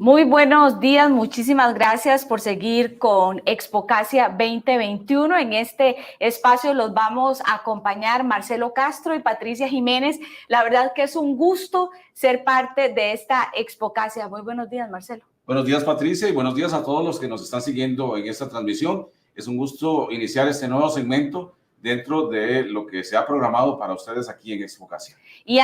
Muy buenos días, muchísimas gracias por seguir con Expocacia 2021. En este espacio los vamos a acompañar Marcelo Castro y Patricia Jiménez. La verdad que es un gusto ser parte de esta Expocacia. Muy buenos días, Marcelo. Buenos días, Patricia, y buenos días a todos los que nos están siguiendo en esta transmisión. Es un gusto iniciar este nuevo segmento dentro de lo que se ha programado para ustedes aquí en Expocacia. Y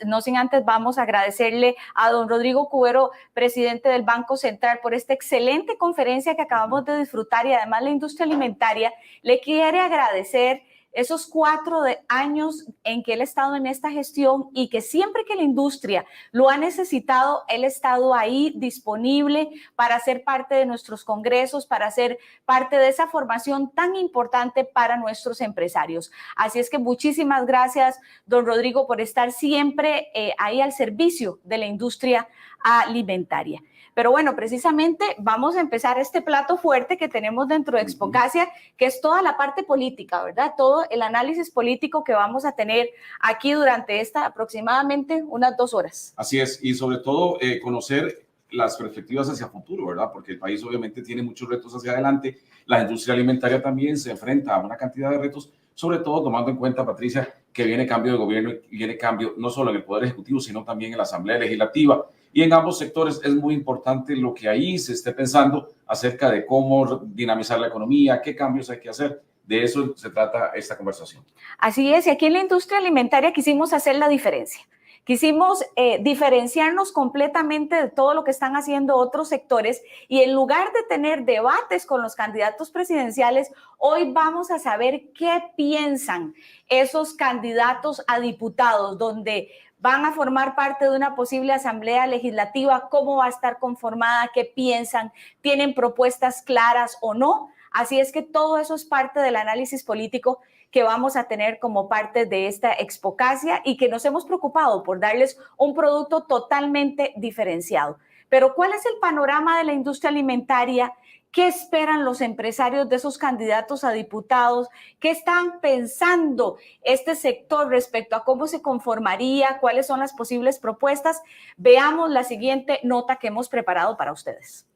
no sin antes, vamos a agradecerle a don Rodrigo Cubero, presidente del Banco Central, por esta excelente conferencia que acabamos de disfrutar, y además la industria alimentaria le quiere agradecer esos 4 años en que él ha estado en esta gestión y que siempre que la industria lo ha necesitado, él ha estado ahí disponible para ser parte de nuestros congresos, para ser parte de esa formación tan importante para nuestros empresarios. Así es que muchísimas gracias, don Rodrigo, por estar siempre ahí al servicio de la industria alimentaria. Pero bueno, precisamente vamos a empezar este plato fuerte que tenemos dentro de Expocacia, que es toda la parte política, ¿verdad? Todo el análisis político que vamos a tener aquí durante aproximadamente unas 2 horas. Así es, y sobre todo conocer las perspectivas hacia el futuro, ¿verdad? Porque el país obviamente tiene muchos retos hacia adelante. La industria alimentaria también se enfrenta a una cantidad de retos, sobre todo tomando en cuenta, Patricia, que viene cambio de gobierno y viene cambio no solo en el Poder Ejecutivo, sino también en la Asamblea Legislativa. Y en ambos sectores es muy importante lo que ahí se esté pensando acerca de cómo dinamizar la economía, qué cambios hay que hacer. De eso se trata esta conversación. Así es, y aquí en la industria alimentaria quisimos hacer la diferencia. Quisimos diferenciarnos completamente de todo lo que están haciendo otros sectores, y en lugar de tener debates con los candidatos presidenciales, hoy vamos a saber qué piensan esos candidatos a diputados, donde van a formar parte de una posible asamblea legislativa, cómo va a estar conformada, qué piensan, tienen propuestas claras o no. Así es que todo eso es parte del análisis político que vamos a tener como parte de esta Expocacia, y que nos hemos preocupado por darles un producto totalmente diferenciado. Pero ¿cuál es el panorama de la industria alimentaria? ¿Qué esperan los empresarios de esos candidatos a diputados? ¿Qué están pensando este sector respecto a cómo se conformaría? ¿Cuáles son las posibles propuestas? Veamos la siguiente nota que hemos preparado para ustedes.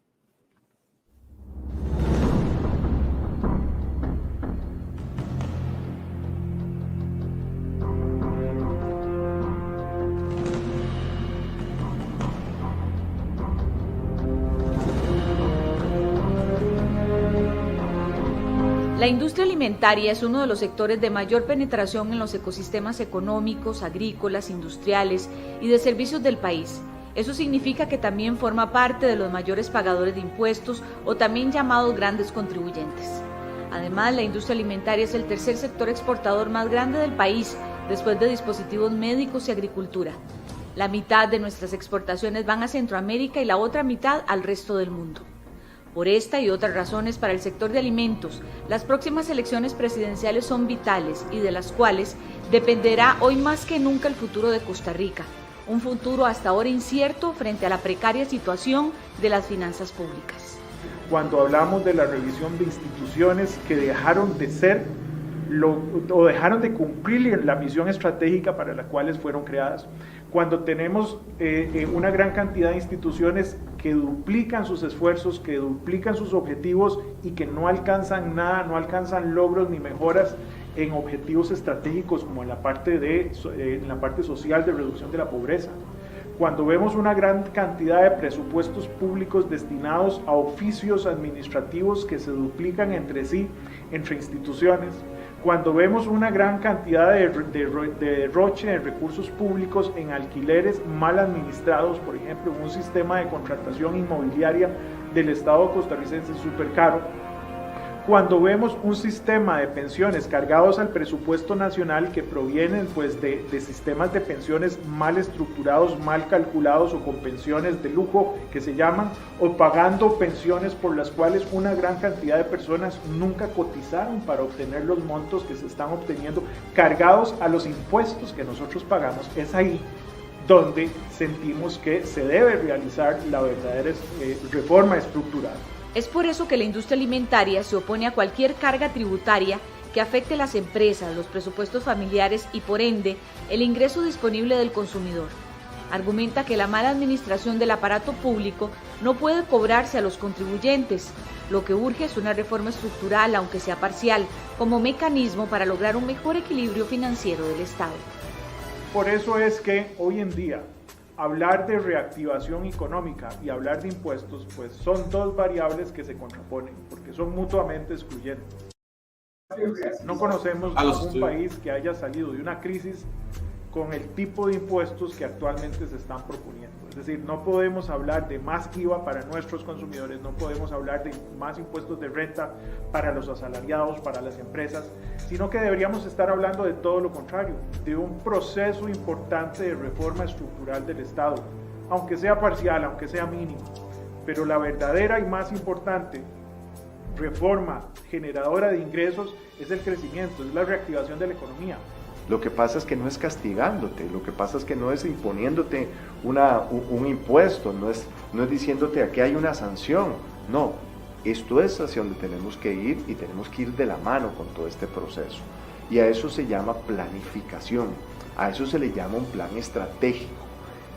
La industria alimentaria es uno de los sectores de mayor penetración en los ecosistemas económicos, agrícolas, industriales y de servicios del país. Eso significa que también forma parte de los mayores pagadores de impuestos, o también llamados grandes contribuyentes. Además, la industria alimentaria es el tercer sector exportador más grande del país, después de dispositivos médicos y agricultura. La mitad de nuestras exportaciones van a Centroamérica y la otra mitad al resto del mundo. Por esta y otras razones, para el sector de alimentos, las próximas elecciones presidenciales son vitales, y de las cuales dependerá hoy más que nunca el futuro de Costa Rica, un futuro hasta ahora incierto frente a la precaria situación de las finanzas públicas. Cuando hablamos de la revisión de instituciones que dejaron de ser o dejaron de cumplir la misión estratégica para la cuales fueron creadas, cuando tenemos una gran cantidad de instituciones que duplican sus esfuerzos, que duplican sus objetivos y que no alcanzan nada, no alcanzan logros ni mejoras en objetivos estratégicos como en la parte social de reducción de la pobreza. Cuando vemos una gran cantidad de presupuestos públicos destinados a oficios administrativos que se duplican entre sí, entre instituciones, cuando vemos una gran cantidad de derroche de recursos públicos en alquileres mal administrados, por ejemplo, un sistema de contratación inmobiliaria del Estado costarricense súper caro, cuando vemos un sistema de pensiones cargados al presupuesto nacional que provienen pues de sistemas de pensiones mal estructurados, mal calculados, o con pensiones de lujo que se llaman, o pagando pensiones por las cuales una gran cantidad de personas nunca cotizaron para obtener los montos que se están obteniendo, cargados a los impuestos que nosotros pagamos, es ahí donde sentimos que se debe realizar la verdadera reforma estructural. Es por eso que la industria alimentaria se opone a cualquier carga tributaria que afecte a las empresas, los presupuestos familiares y, por ende, el ingreso disponible del consumidor. Argumenta que la mala administración del aparato público no puede cobrarse a los contribuyentes. Lo que urge es una reforma estructural, aunque sea parcial, como mecanismo para lograr un mejor equilibrio financiero del Estado. Por eso es que hoy en día hablar de reactivación económica y hablar de impuestos, pues son dos variables que se contraponen, porque son mutuamente excluyentes. No conocemos ningún país que haya salido de una crisis con el tipo de impuestos que actualmente se están proponiendo. Es decir, no podemos hablar de más IVA para nuestros consumidores, no podemos hablar de más impuestos de renta para los asalariados, para las empresas, sino que deberíamos estar hablando de todo lo contrario, de un proceso importante de reforma estructural del Estado, aunque sea parcial, aunque sea mínimo. Pero la verdadera y más importante reforma generadora de ingresos es el crecimiento, es la reactivación de la economía. Lo que pasa es que no es castigándote, lo que pasa es que no es imponiéndote un impuesto, no es diciéndote aquí hay una sanción, no, esto es hacia donde tenemos que ir y tenemos que ir de la mano con todo este proceso. Y a eso se llama planificación, a eso se le llama un plan estratégico,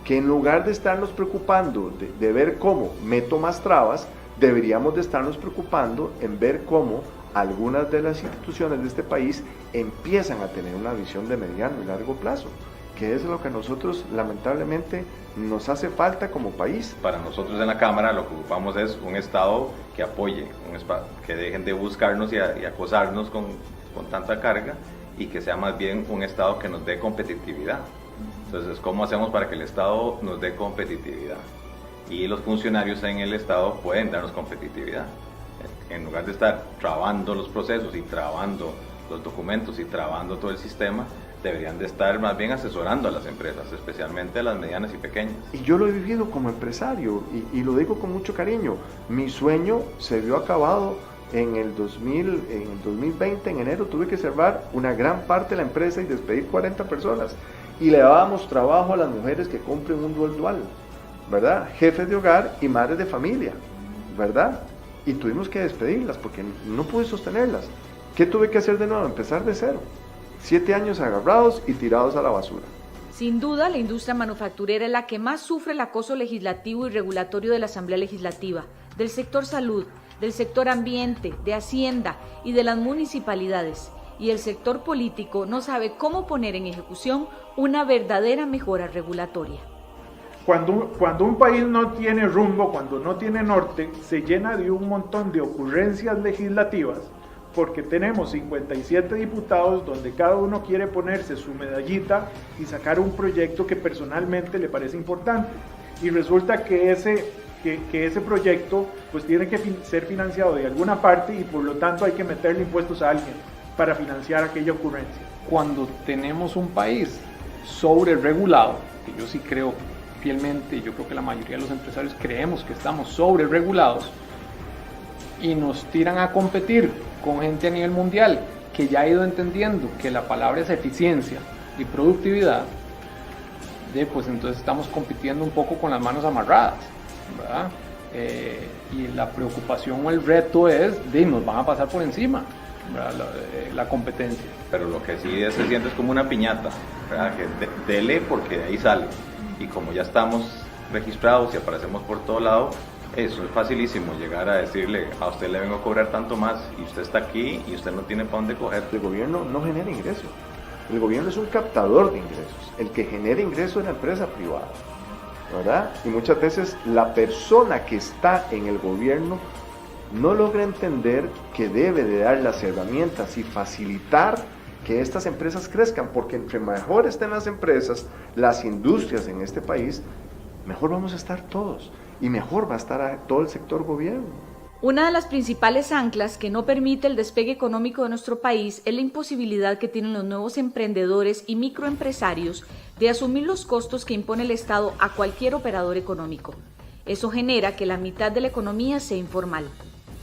que en lugar de estarnos preocupando de ver cómo meto más trabas, deberíamos de estarnos preocupando en ver cómo algunas de las instituciones de este país empiezan a tener una visión de mediano y largo plazo, que es lo que a nosotros lamentablemente nos hace falta como país. Para nosotros en la Cámara lo que ocupamos es un Estado que apoye, que dejen de buscarnos y acosarnos con tanta carga y que sea más bien un Estado que nos dé competitividad. Entonces, ¿cómo hacemos para que el Estado nos dé competitividad? Y los funcionarios en el Estado pueden darnos competitividad. En lugar de estar trabando los procesos y trabando los documentos y trabando todo el sistema, deberían de estar más bien asesorando a las empresas, especialmente a las medianas y pequeñas. Y yo lo he vivido como empresario y lo digo con mucho cariño. Mi sueño se vio acabado en el 2020, en enero, tuve que cerrar una gran parte de la empresa y despedir 40 personas. Y le dábamos trabajo a las mujeres que cumplen un rol dual, ¿verdad? Jefes de hogar y madres de familia, ¿verdad? Y tuvimos que despedirlas porque no pude sostenerlas. ¿Qué tuve que hacer de nuevo? Empezar de cero. 7 años agarrados y tirados a la basura. Sin duda, la industria manufacturera es la que más sufre el acoso legislativo y regulatorio de la Asamblea Legislativa, del sector salud, del sector ambiente, de Hacienda y de las municipalidades. Y el sector político no sabe cómo poner en ejecución una verdadera mejora regulatoria. Cuando un país no tiene rumbo, cuando no tiene norte, se llena de un montón de ocurrencias legislativas, porque tenemos 57 diputados donde cada uno quiere ponerse su medallita y sacar un proyecto que personalmente le parece importante. Y resulta que ese proyecto pues tiene que ser financiado de alguna parte y por lo tanto hay que meterle impuestos a alguien para financiar aquella ocurrencia. Cuando tenemos un país sobreregulado, que yo sí creo fielmente, y yo creo que la mayoría de los empresarios creemos que estamos sobreregulados, y nos tiran a competir con gente a nivel mundial que ya ha ido entendiendo que la palabra es eficiencia y productividad, pues entonces estamos compitiendo un poco con las manos amarradas, ¿verdad? Y la preocupación o el reto es nos van a pasar por encima, ¿verdad? La competencia. Pero lo que sí se siente es como una piñata, ¿verdad? Que dele porque de ahí sale. Y como ya estamos registrados y aparecemos por todo lado, eso es facilísimo, llegar a decirle, a usted le vengo a cobrar tanto más y usted está aquí y usted no tiene para dónde coger. El gobierno no genera ingresos, el gobierno es un captador de ingresos, el que genera ingresos es la empresa privada, ¿verdad? Y muchas veces la persona que está en el gobierno no logra entender que debe de dar las herramientas y facilitar que estas empresas crezcan, porque entre mejor estén las empresas, las industrias en este país, mejor vamos a estar todos y mejor va a estar todo el sector gobierno. Una de las principales anclas que no permite el despegue económico de nuestro país es la imposibilidad que tienen los nuevos emprendedores y microempresarios de asumir los costos que impone el Estado a cualquier operador económico. Eso genera que la mitad de la economía sea informal.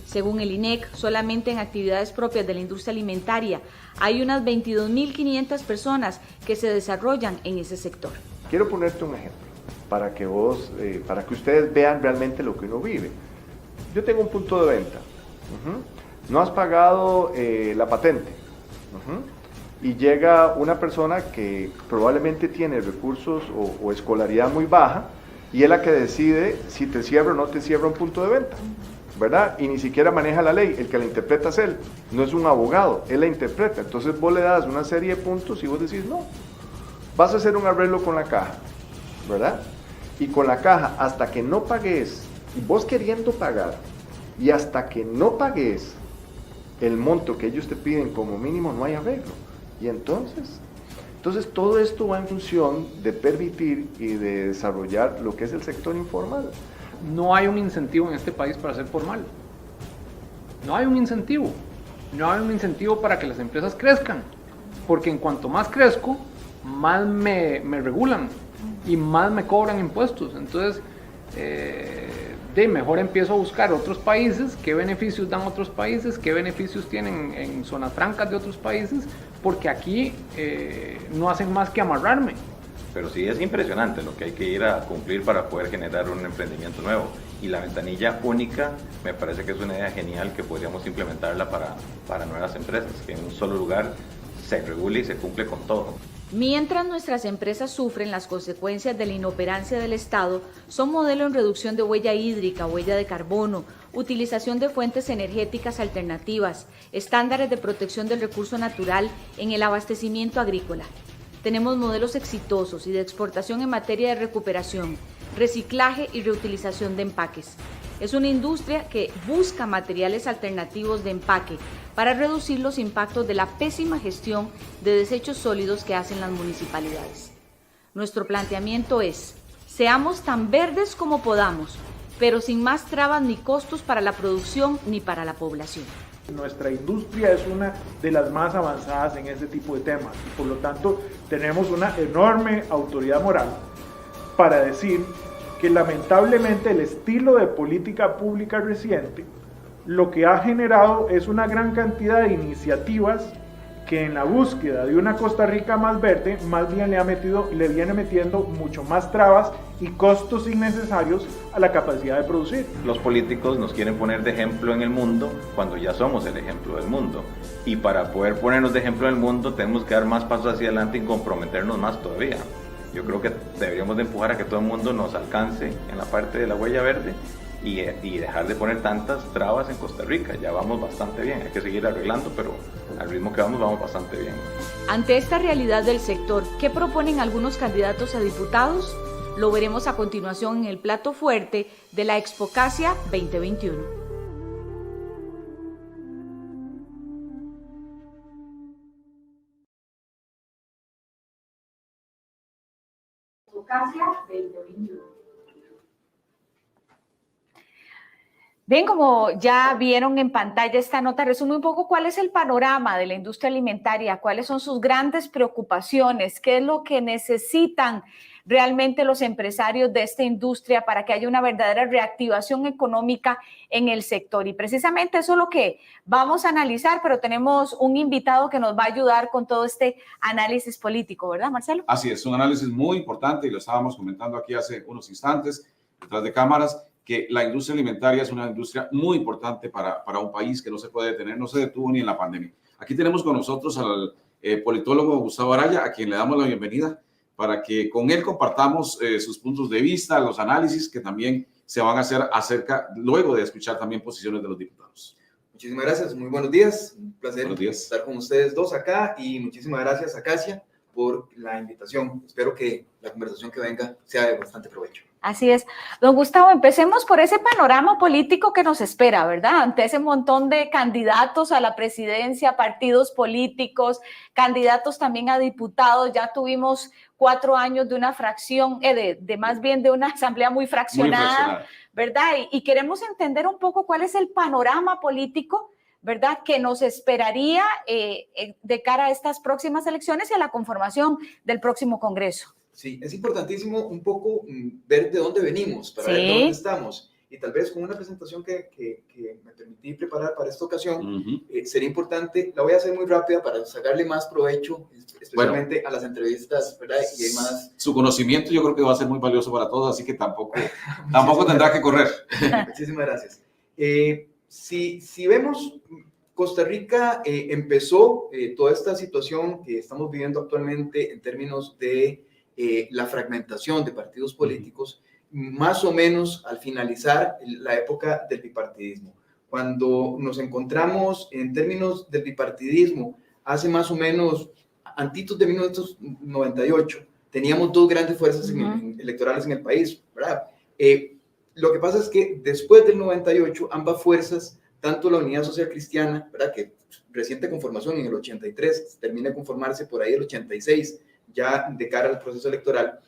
Según el INEC, solamente en actividades propias de la industria alimentaria hay unas 22.500 personas que se desarrollan en ese sector. Quiero ponerte un ejemplo para que ustedes vean realmente lo que uno vive. Yo tengo un punto de venta, no has pagado la patente, y llega una persona que probablemente tiene recursos o escolaridad muy baja, y es la que decide si te cierra o no te cierra un punto de venta, ¿verdad? Y ni siquiera maneja la ley, el que la interpreta es él, no es un abogado, él la interpreta. Entonces vos le das una serie de puntos y vos decís, no, vas a hacer un arreglo con la caja, ¿verdad? Y con la caja, hasta que no pagues, y vos queriendo pagar, y hasta que no pagues el monto que ellos te piden como mínimo, no hay arreglo. Y entonces todo esto va en función de permitir y de desarrollar lo que es el sector informal. No hay un incentivo en este país para ser formal. No hay un incentivo. No hay un incentivo para que las empresas crezcan. Porque en cuanto más crezco, más me regulan y más me cobran impuestos. Entonces, mejor empiezo a buscar otros países, qué beneficios dan otros países, qué beneficios tienen en zonas francas de otros países, porque aquí no hacen más que amarrarme. Pero sí es impresionante lo que hay que ir a cumplir para poder generar un emprendimiento nuevo. Y la ventanilla única me parece que es una idea genial que podríamos implementarla para nuevas empresas, que en un solo lugar se regule y se cumple con todo. Mientras nuestras empresas sufren las consecuencias de la inoperancia del Estado, son modelo en reducción de huella hídrica, huella de carbono, utilización de fuentes energéticas alternativas, estándares de protección del recurso natural en el abastecimiento agrícola. Tenemos modelos exitosos y de exportación en materia de recuperación, reciclaje y reutilización de empaques. Es una industria que busca materiales alternativos de empaque para reducir los impactos de la pésima gestión de desechos sólidos que hacen las municipalidades. Nuestro planteamiento es: seamos tan verdes como podamos, pero sin más trabas ni costos para la producción ni para la población. Nuestra industria es una de las más avanzadas en este tipo de temas y por lo tanto tenemos una enorme autoridad moral para decir que lamentablemente el estilo de política pública reciente lo que ha generado es una gran cantidad de iniciativas que en la búsqueda de una Costa Rica más verde, más bien le viene metiendo mucho más trabas y costos innecesarios a la capacidad de producir. Los políticos nos quieren poner de ejemplo en el mundo cuando ya somos el ejemplo del mundo. Y para poder ponernos de ejemplo en el mundo tenemos que dar más pasos hacia adelante y comprometernos más todavía. Yo creo que deberíamos de empujar a que todo el mundo nos alcance en la parte de la huella verde y dejar de poner tantas trabas en Costa Rica. Ya vamos bastante bien, hay que seguir arreglando, pero al ritmo que vamos bastante bien. Ante esta realidad del sector, ¿qué proponen algunos candidatos a diputados? Lo veremos a continuación en el plato fuerte de la Expocacia 2021. Expocacia 2021. Bien, como ya vieron en pantalla esta nota, resume un poco cuál es el panorama de la industria alimentaria, cuáles son sus grandes preocupaciones, qué es lo que necesitan realmente los empresarios de esta industria para que haya una verdadera reactivación económica en el sector. Y precisamente eso es lo que vamos a analizar, pero tenemos un invitado que nos va a ayudar con todo este análisis político, ¿verdad, Marcelo? Así es, un análisis muy importante y lo estábamos comentando aquí hace unos instantes, detrás de cámaras, que la industria alimentaria es una industria muy importante para un país que no se puede detener, no se detuvo ni en la pandemia. Aquí tenemos con nosotros al politólogo Gustavo Araya, a quien le damos la bienvenida, para que con él compartamos sus puntos de vista, los análisis que también se van a hacer acerca, luego de escuchar también posiciones de los diputados. Muchísimas gracias, muy buenos días, un placer estar con ustedes dos acá y muchísimas gracias a Acacia por la invitación. Espero que la conversación que venga sea de bastante provecho. Así es. Don Gustavo, empecemos por ese panorama político que nos espera, ¿verdad? Ante ese montón de candidatos a la presidencia, partidos políticos, candidatos también a diputados. Ya tuvimos 4 años de una fracción, más bien de una asamblea muy fraccionada, ¿verdad? Y queremos entender un poco cuál es el panorama político, ¿verdad?, que nos esperaría de cara a estas próximas elecciones y a la conformación del próximo Congreso. Sí, es importantísimo un poco ver de dónde venimos, para ver dónde estamos. Y tal vez con una presentación que me permití preparar para esta ocasión, sería importante, la voy a hacer muy rápida para sacarle más provecho, especialmente a las entrevistas, ¿verdad? Y demás. Su conocimiento yo creo que va a ser muy valioso para todos, así que tampoco tendrá que correr. Muchísimas gracias. Si vemos Costa Rica empezó toda esta situación que estamos viviendo actualmente en términos de la fragmentación de partidos políticos, más o menos al finalizar la época del bipartidismo. Cuando nos encontramos en términos del bipartidismo, hace más o menos, antitos de 1998, teníamos dos grandes fuerzas electorales en el país, ¿verdad? Lo que pasa es que después del 98, ambas fuerzas, tanto la Unidad Social Cristiana, ¿verdad?, que reciente conformación en el 83, termina de conformarse por ahí el 86, ya de cara al proceso electoral,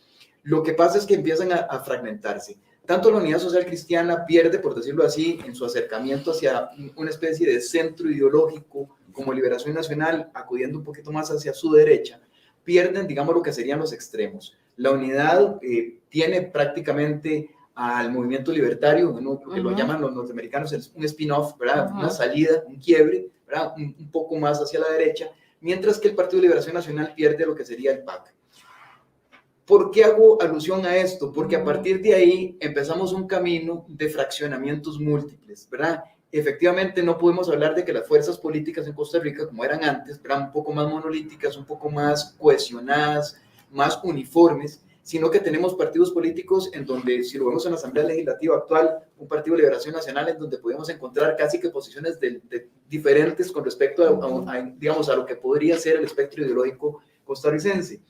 lo que pasa es que empiezan a fragmentarse. Tanto la Unidad Social Cristiana pierde, por decirlo así, en su acercamiento hacia una especie de centro ideológico como Liberación Nacional, acudiendo un poquito más hacia su derecha, pierden, digamos, lo que serían los extremos. La unidad tiene prácticamente al movimiento libertario, ¿no?, que lo llaman los norteamericanos un spin-off, ¿verdad? Una salida, un quiebre, ¿verdad? Un poco más hacia la derecha, mientras que el Partido de Liberación Nacional pierde lo que sería el PAC. ¿Por qué hago alusión a esto? Porque a partir de ahí empezamos un camino de fraccionamientos múltiples, ¿verdad? Efectivamente no podemos hablar de que las fuerzas políticas en Costa Rica, como eran antes, eran un poco más monolíticas, un poco más cohesionadas, más uniformes, sino que tenemos partidos políticos en donde, si lo vemos en la Asamblea Legislativa actual, un Partido de Liberación Nacional en donde podemos encontrar casi que posiciones diferentes con respecto digamos, a lo que podría ser el espectro ideológico costarricense.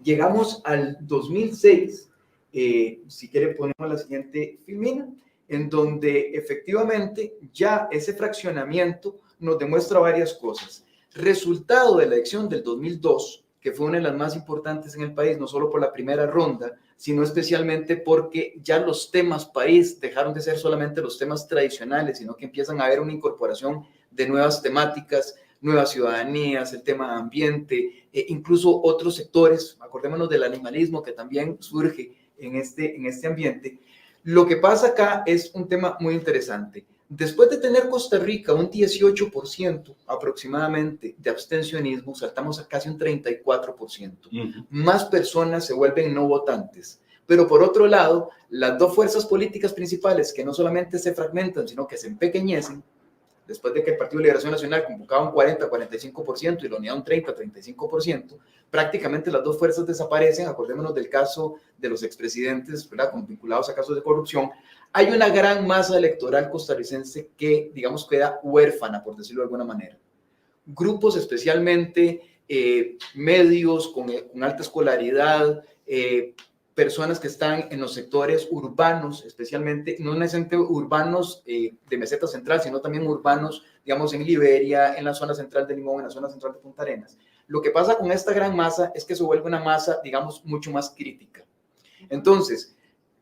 Llegamos al 2006, si quiere ponemos la siguiente filmina, en donde efectivamente ya ese fraccionamiento nos demuestra varias cosas. Resultado de la elección del 2002, que fue una de las más importantes en el país, no solo por la primera ronda, sino especialmente porque ya los temas país dejaron de ser solamente los temas tradicionales, sino que empiezan a haber una incorporación de nuevas temáticas, nuevas ciudadanías, el tema de ambiente, incluso otros sectores, acordémonos del animalismo que también surge en este ambiente. Lo que pasa acá es un tema muy interesante. Después de tener Costa Rica un 18% aproximadamente de abstencionismo, saltamos a casi un 34%. Más personas se vuelven no votantes. Pero por otro lado, las dos fuerzas políticas principales que no solamente se fragmentan, sino que se empequeñecen, después de que el Partido de Liberación Nacional convocaba un 40-45% y la Unidad un 30-35%, prácticamente las dos fuerzas desaparecen. Acordémonos del caso de los expresidentes, ¿verdad?, vinculados a casos de corrupción. Hay una gran masa electoral costarricense que, digamos, queda huérfana, por decirlo de alguna manera. Grupos especialmente medios con alta escolaridad, personas que están en los sectores urbanos, especialmente, no necesariamente urbanos de Meseta Central, sino también urbanos, digamos, en Liberia, en la zona central de Limón, en la zona central de Punta Arenas. Lo que pasa con esta gran masa es que se vuelve una masa, digamos, mucho más crítica. Entonces,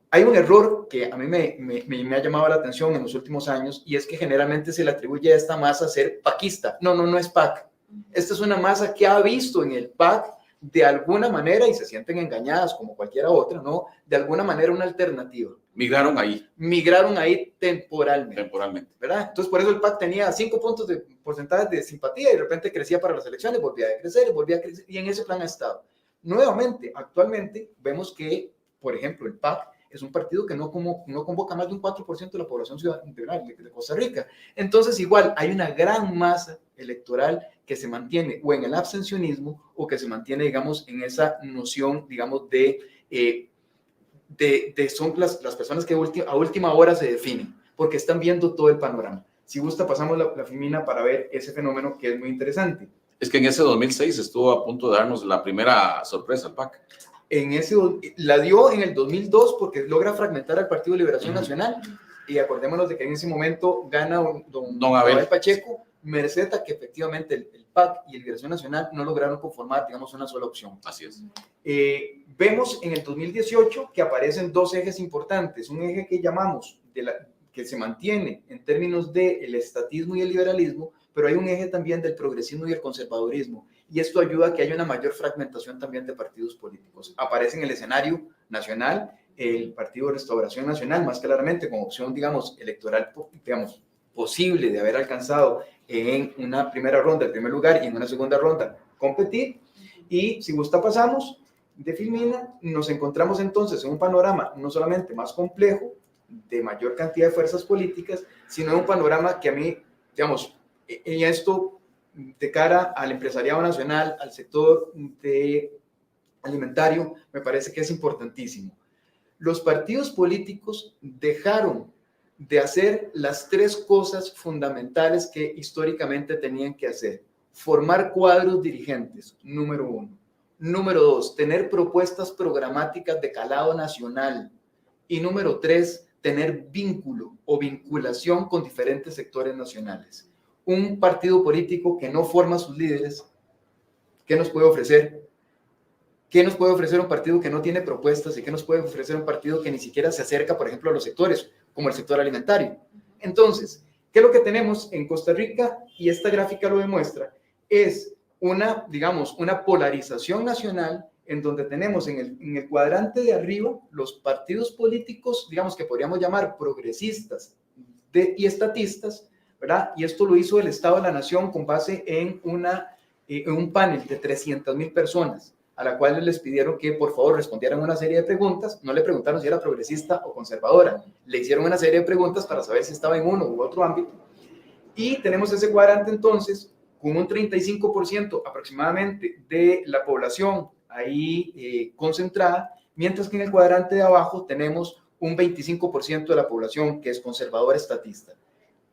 hay un error que a mí me ha llamado la atención en los últimos años, y es que generalmente se le atribuye a esta masa ser paquista. No es PAC. Esta es una masa que ha visto en el PAC de alguna manera, y se sienten engañadas como cualquiera otra, ¿no?, de alguna manera una alternativa. Migraron ahí temporalmente, ¿verdad? Entonces por eso el PAC tenía 5 puntos de porcentaje de simpatía y de repente crecía para las elecciones, volvía a crecer, y en ese plan ha estado. Nuevamente, actualmente vemos que, por ejemplo, el PAC es un partido que no convoca más de un 4% de la población ciudadana de Costa Rica. Entonces, igual, hay una gran masa electoral que se mantiene o en el abstencionismo o que se mantiene, digamos, en esa noción, digamos, son las personas que a última hora se definen, porque están viendo todo el panorama. Si gusta, pasamos la filmina para ver ese fenómeno que es muy interesante. Es que en ese 2006 estuvo a punto de darnos la primera sorpresa al PAC. La dio en el 2002 porque logra fragmentar al Partido de Liberación Nacional, y acordémonos de que en ese momento gana don Abel Pacheco, merced a que efectivamente el PAC y el Liberación Nacional no lograron conformar, digamos, una sola opción. Así es. Vemos en el 2018 que aparecen dos ejes importantes, un eje que llamamos que se mantiene en términos del estatismo y el liberalismo, pero hay un eje también del progresismo y el conservadurismo, y esto ayuda a que haya una mayor fragmentación también de partidos políticos. Aparece en el escenario nacional el Partido de Restauración Nacional, más claramente como opción, digamos, electoral, digamos, posible de haber alcanzado en una primera ronda el primer lugar y en una segunda ronda competir. Y si gusta pasamos de filmina, nos encontramos entonces en un panorama no solamente más complejo, de mayor cantidad de fuerzas políticas, sino en un panorama que a mí, digamos, en esto de cara al empresariado nacional, al sector alimentario, me parece que es importantísimo. Los partidos políticos dejaron de hacer las 3 cosas fundamentales que históricamente tenían que hacer. Formar cuadros dirigentes, número 1. Número 2, tener propuestas programáticas de calado nacional. Y número 3, tener vínculo o vinculación con diferentes sectores nacionales. Un partido político que no forma sus líderes, ¿qué nos puede ofrecer? ¿Qué nos puede ofrecer un partido que no tiene propuestas y qué nos puede ofrecer un partido que ni siquiera se acerca, por ejemplo, a los sectores, como el sector alimentario? Entonces, ¿qué es lo que tenemos en Costa Rica? Y esta gráfica lo demuestra, es una polarización nacional en donde tenemos en el cuadrante de arriba los partidos políticos, digamos que podríamos llamar progresistas y estatistas, ¿verdad? Y esto lo hizo el Estado de la Nación con base en un panel de 300,000 personas, a la cual les pidieron que por favor respondieran una serie de preguntas. No le preguntaron si era progresista o conservadora, le hicieron una serie de preguntas para saber si estaba en uno u otro ámbito. Y tenemos ese cuadrante entonces con un 35% aproximadamente de la población ahí concentrada, mientras que en el cuadrante de abajo tenemos un 25% de la población que es conservadora estatista.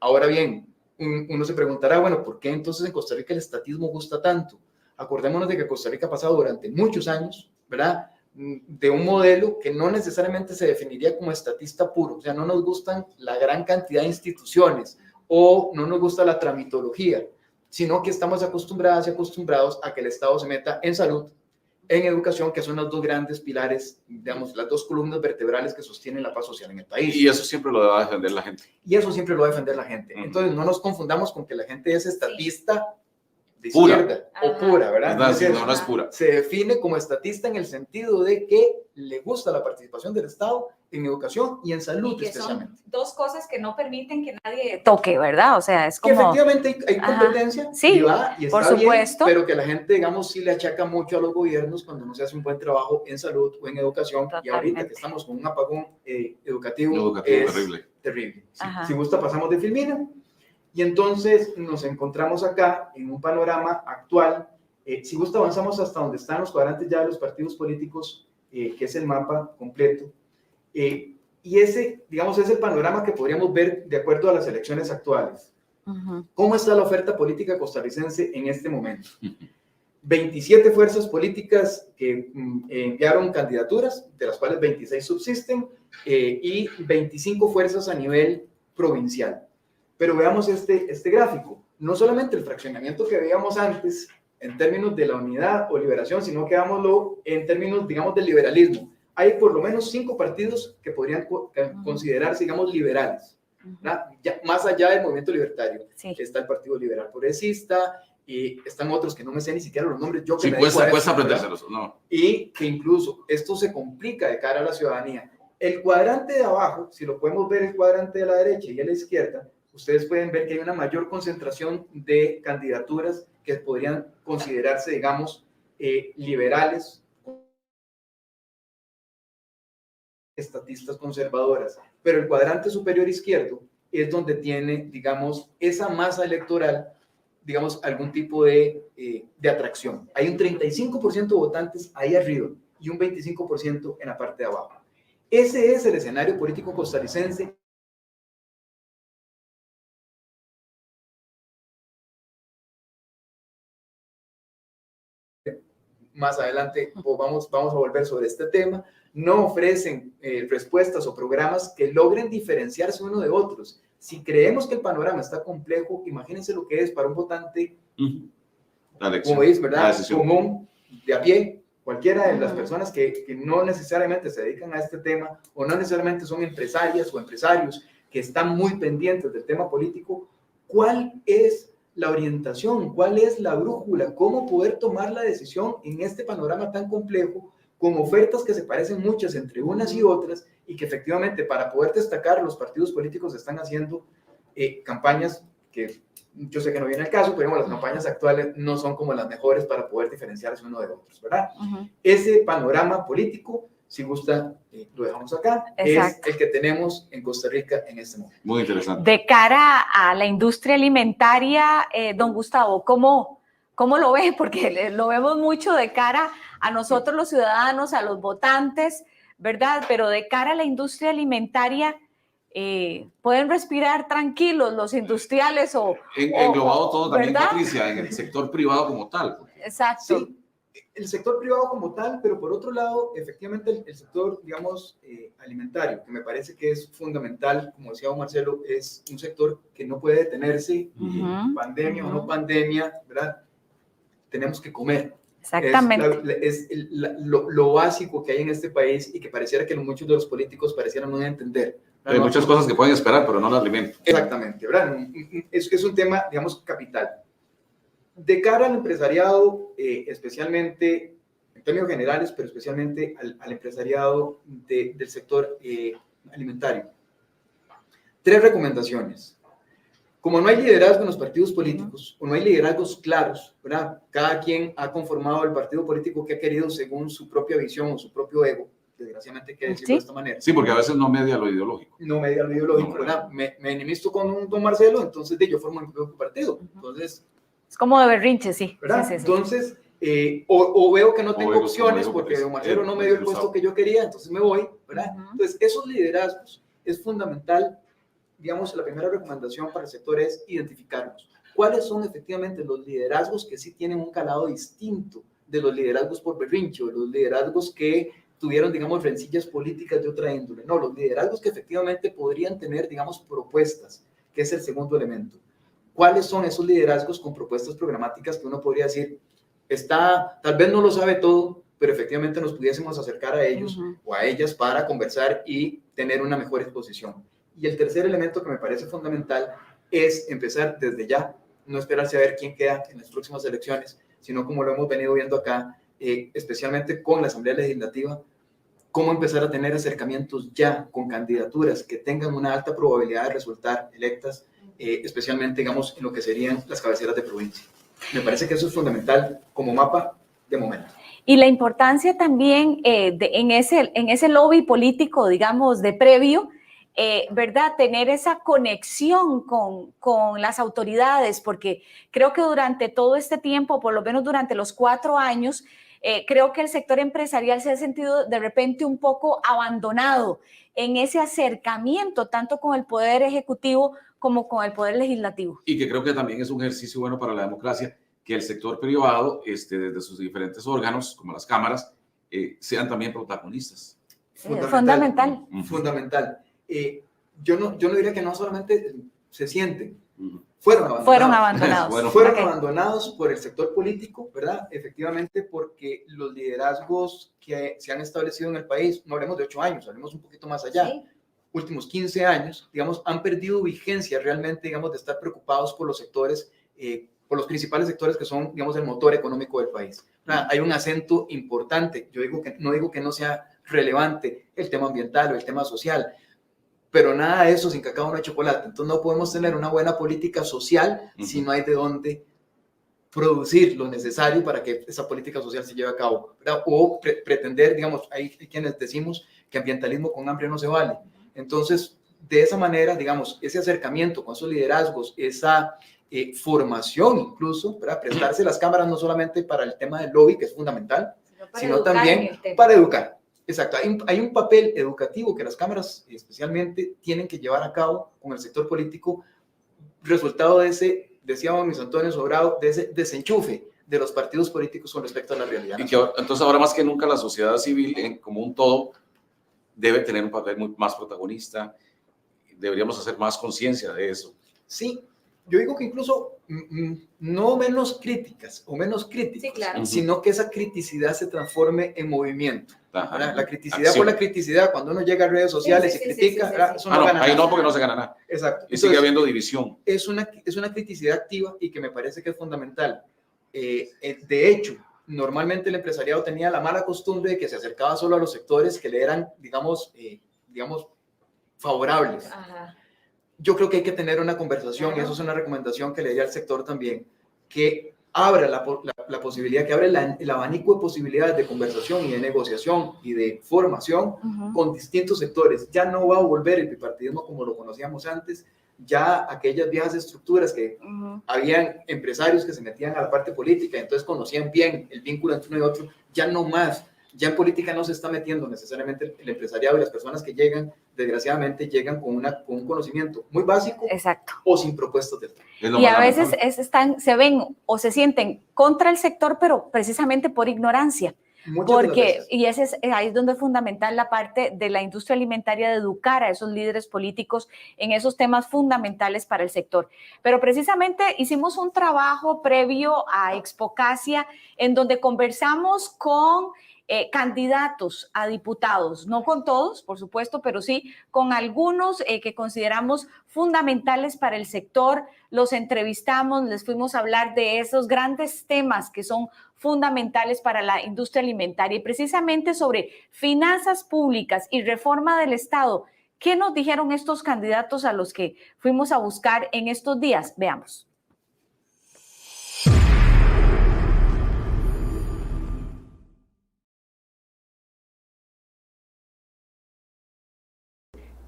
Ahora bien, uno se preguntará, bueno, ¿por qué entonces en Costa Rica el estatismo gusta tanto? Acordémonos de que Costa Rica ha pasado durante muchos años, ¿verdad?, de un modelo que no necesariamente se definiría como estatista puro. O sea, no nos gustan la gran cantidad de instituciones o no nos gusta la tramitología, sino que estamos acostumbradas y acostumbrados a que el Estado se meta en salud, en educación, que son los 2 grandes pilares, digamos, las 2 columnas vertebrales que sostienen la paz social en el país. Y eso siempre lo va a defender la gente. Y eso siempre lo va a defender la gente. Entonces, no nos confundamos con que la gente es estatista de pura izquierda o pura, ¿verdad? No es pura. Se define como estatista en el sentido de que le gusta la participación del Estado en educación y en salud, y especialmente. Son 2 cosas que no permiten que nadie toque, ¿verdad? O sea, es como... Que efectivamente hay competencia privada y está por supuesto, bien, pero que la gente, digamos, sí le achaca mucho a los gobiernos cuando no se hace un buen trabajo en salud o en educación. Totalmente. Y ahorita que estamos con un apagón educativo es terrible. Si gusta, pasamos de Filmina. Y entonces nos encontramos acá en un panorama actual. Si gusta, avanzamos hasta donde están los cuadrantes ya de los partidos políticos, que es el mapa completo. Y ese, digamos, es el panorama que podríamos ver de acuerdo a las elecciones actuales. ¿Cómo está la oferta política costarricense en este momento? 27 fuerzas políticas que enviaron candidaturas, de las cuales 26 subsisten, y 25 fuerzas a nivel provincial. Pero veamos este gráfico. No solamente el fraccionamiento que veíamos antes en términos de la unidad o liberación, sino que veámoslo en términos, digamos, del liberalismo. Hay por lo menos 5 partidos que podrían considerarse, digamos, liberales, ya, más allá del movimiento libertario. Sí. Está el Partido Liberal Progresista, y están otros que no me sé ni siquiera los nombres. Yo que sí, cuesta aprendérselos, ¿no? Y que incluso esto se complica de cara a la ciudadanía. El cuadrante de abajo, si lo podemos ver, el cuadrante de la derecha y a la izquierda, ustedes pueden ver que hay una mayor concentración de candidaturas que podrían considerarse, digamos, liberales, estatistas conservadoras. Pero el cuadrante superior izquierdo es donde tiene, digamos, esa masa electoral, digamos, algún tipo de atracción. Hay un 35% de votantes ahí arriba y un 25% en la parte de abajo. Ese es el escenario político costarricense. Más adelante vamos a volver sobre este tema. No ofrecen respuestas o programas que logren diferenciarse uno de otros. Si creemos que el panorama está complejo, imagínense lo que es para un votante, como es, ¿verdad?, común, de a pie, cualquiera de las personas que no necesariamente se dedican a este tema o no necesariamente son empresarias o empresarios que están muy pendientes del tema político. ¿Cuál es la orientación? ¿Cuál es la brújula? ¿Cómo poder tomar la decisión en este panorama tan complejo, con ofertas que se parecen muchas entre unas y otras, y que efectivamente para poder destacar los partidos políticos están haciendo campañas que yo sé que no viene al caso, pero las campañas actuales no son como las mejores para poder diferenciarse uno de otros, ¿verdad? Ese panorama político si gusta, lo dejamos acá. Exacto. Es el que tenemos en Costa Rica en este momento. Muy interesante. De cara a la industria alimentaria, don Gustavo, ¿cómo lo ve? Porque lo vemos mucho de cara a nosotros los ciudadanos, a los votantes, ¿verdad? Pero de cara a la industria alimentaria, ¿pueden respirar tranquilos los industriales Englobado todo también, ¿verdad? Patricia, en el sector privado como tal. Exacto. Sí, el sector privado como tal, pero por otro lado, efectivamente, el sector, digamos, alimentario, que me parece que es fundamental, como decía don Marcelo, es un sector que no puede detenerse, pandemia o no pandemia, ¿verdad? Tenemos que comer. Exactamente. Es lo básico que hay en este país y que pareciera que muchos de los políticos parecieran no entender. Hay muchas cosas que pueden esperar, pero no las alimentan. Exactamente, ¿verdad? Es un tema, digamos, capital. De cara al empresariado, especialmente en términos generales, pero especialmente al empresariado del sector alimentario. 3 recomendaciones. Como no hay liderazgo en los partidos políticos, o no hay liderazgos claros, ¿verdad? Cada quien ha conformado el partido político que ha querido según su propia visión o su propio ego. Desgraciadamente hay que decirlo de esta manera. Sí, porque a veces no media lo ideológico. No media lo ideológico, ¿verdad? Me enemisto con un don Marcelo, entonces yo formo mi propio partido. Entonces... Es como de berrinche, sí. ¿verdad? Sí. Entonces, o veo que no tengo opciones porque don Marcelo no me dio el puesto que yo quería, entonces me voy, ¿verdad? Entonces, esos liderazgos es fundamental. Digamos, la primera recomendación para el sector es identificarlos. ¿Cuáles son efectivamente los liderazgos que sí tienen un calado distinto de los liderazgos por berrinche, o los liderazgos que tuvieron, digamos, rencillas políticas de otra índole? No, los liderazgos que efectivamente podrían tener, digamos, propuestas, que es el segundo elemento. ¿Cuáles son esos liderazgos con propuestas programáticas que uno podría decir, tal vez no lo sabe todo, pero efectivamente nos pudiésemos acercar a ellos o a ellas para conversar y tener una mejor exposición? Y el tercer elemento que me parece fundamental es empezar desde ya, no esperarse a ver quién queda en las próximas elecciones, sino como lo hemos venido viendo acá, especialmente con la Asamblea Legislativa, cómo empezar a tener acercamientos ya con candidaturas que tengan una alta probabilidad de resultar electas, especialmente, digamos, en lo que serían las cabeceras de provincia. Me parece que eso es fundamental como mapa de momento. Y la importancia también en ese lobby político, digamos, de previo, ¿verdad? Tener esa conexión con las autoridades, porque creo que durante todo este tiempo, por lo menos durante los 4 años, creo que el sector empresarial se ha sentido de repente un poco abandonado en ese acercamiento, tanto con el Poder Ejecutivo como con el Poder Legislativo. Y que creo que también es un ejercicio bueno para la democracia, que el sector privado, desde sus diferentes órganos, como las cámaras, sean también protagonistas. Fundamental. Fundamental. Yo no diría que no solamente se sienten, fueron abandonados por el sector político, ¿verdad? Efectivamente, porque los liderazgos que se han establecido en el país, no hablemos de 8 años, hablemos un poquito más allá, últimos 15 años, digamos, han perdido vigencia realmente, digamos, de estar preocupados por los sectores, por los principales sectores que son, digamos, el motor económico del país. Hay un acento importante, no digo que no sea relevante el tema ambiental o el tema social, pero nada de eso sin cacao no hay chocolate. Entonces no podemos tener una buena política social si no hay de dónde producir lo necesario para que esa política social se lleve a cabo, ¿verdad? O pretender, digamos, hay quienes decimos que ambientalismo con hambre no se vale. Entonces, de esa manera, digamos, ese acercamiento con esos liderazgos, esa formación incluso, ¿verdad? Prestarse las cámaras no solamente para el tema del lobby, que es fundamental, sino también para educar. Exacto, hay un papel educativo que las cámaras especialmente tienen que llevar a cabo con el sector político, resultado de ese, decía Luis Antonio Sobrado, de ese desenchufe de los partidos políticos con respecto a la realidad. Y que entonces ahora más que nunca la sociedad civil, como un todo, debe tener un papel más protagonista, deberíamos hacer más conciencia de eso. Sí, yo digo que incluso no menos críticas o menos críticos, sí, claro, sino que esa criticidad se transforme en movimiento. La criticidad por la criticidad, cuando uno llega a redes sociales y critica, eso no gana nada. Ahí no, porque no se gana nada. Exacto. Y sigue habiendo división. Es una criticidad activa y que me parece que es fundamental. De hecho, normalmente el empresariado tenía la mala costumbre de que se acercaba solo a los sectores que le eran, digamos, favorables. Yo creo que hay que tener una conversación, y eso es una recomendación que le di al sector también, que abra la posibilidad, que abre el abanico de posibilidades de conversación y de negociación y de formación con distintos sectores. Ya no va a volver el bipartidismo como lo conocíamos antes, ya aquellas viejas estructuras que habían empresarios que se metían a la parte política y entonces conocían bien el vínculo entre uno y otro, ya no más. Ya en política no se está metiendo necesariamente el empresariado, y las personas que llegan, desgraciadamente, llegan con un conocimiento muy básico. Exacto. O sin propuestas del tema. Y a veces se ven o se sienten contra el sector, pero precisamente por ignorancia. Ahí es donde es fundamental la parte de la industria alimentaria, de educar a esos líderes políticos en esos temas fundamentales para el sector. Pero precisamente hicimos un trabajo previo a Expocacia en donde conversamos con candidatos a diputados, no con todos, por supuesto, pero sí con algunos que consideramos fundamentales para el sector. Los entrevistamos, les fuimos a hablar de esos grandes temas que son fundamentales para la industria alimentaria y precisamente sobre finanzas públicas y reforma del Estado. ¿Qué nos dijeron estos candidatos a los que fuimos a buscar en estos días? Veamos.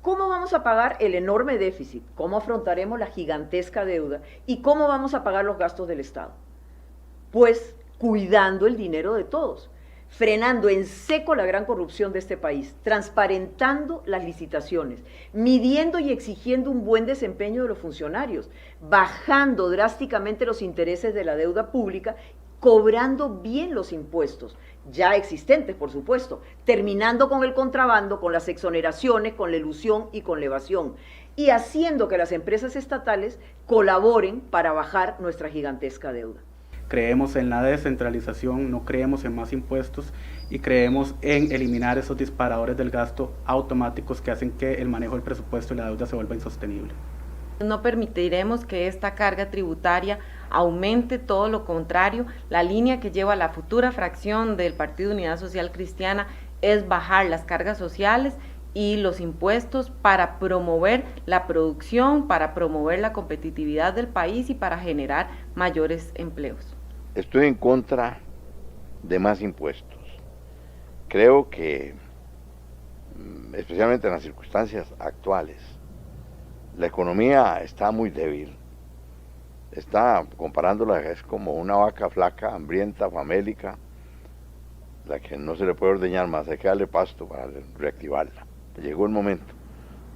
¿Cómo vamos a pagar el enorme déficit? ¿Cómo afrontaremos la gigantesca deuda? ¿Y cómo vamos a pagar los gastos del Estado? Pues cuidando el dinero de todos, frenando en seco la gran corrupción de este país, transparentando las licitaciones, midiendo y exigiendo un buen desempeño de los funcionarios, bajando drásticamente los intereses de la deuda pública, cobrando bien los impuestos, ya existentes, por supuesto, terminando con el contrabando, con las exoneraciones, con la elusión y con la evasión, y haciendo que las empresas estatales colaboren para bajar nuestra gigantesca deuda. Creemos en la descentralización, no creemos en más impuestos y creemos en eliminar esos disparadores del gasto automáticos que hacen que el manejo del presupuesto y la deuda se vuelva insostenible. No permitiremos que esta carga tributaria aumente, todo lo contrario. La línea que lleva la futura fracción del Partido Unidad Social Cristiana es bajar las cargas sociales y los impuestos para promover la producción, para promover la competitividad del país y para generar mayores empleos. Estoy en contra de más impuestos. Creo que, especialmente en las circunstancias actuales, la economía está muy débil. Está, comparándola, es como una vaca flaca, hambrienta, famélica, la que no se le puede ordeñar más, hay que darle pasto para reactivarla. Llegó el momento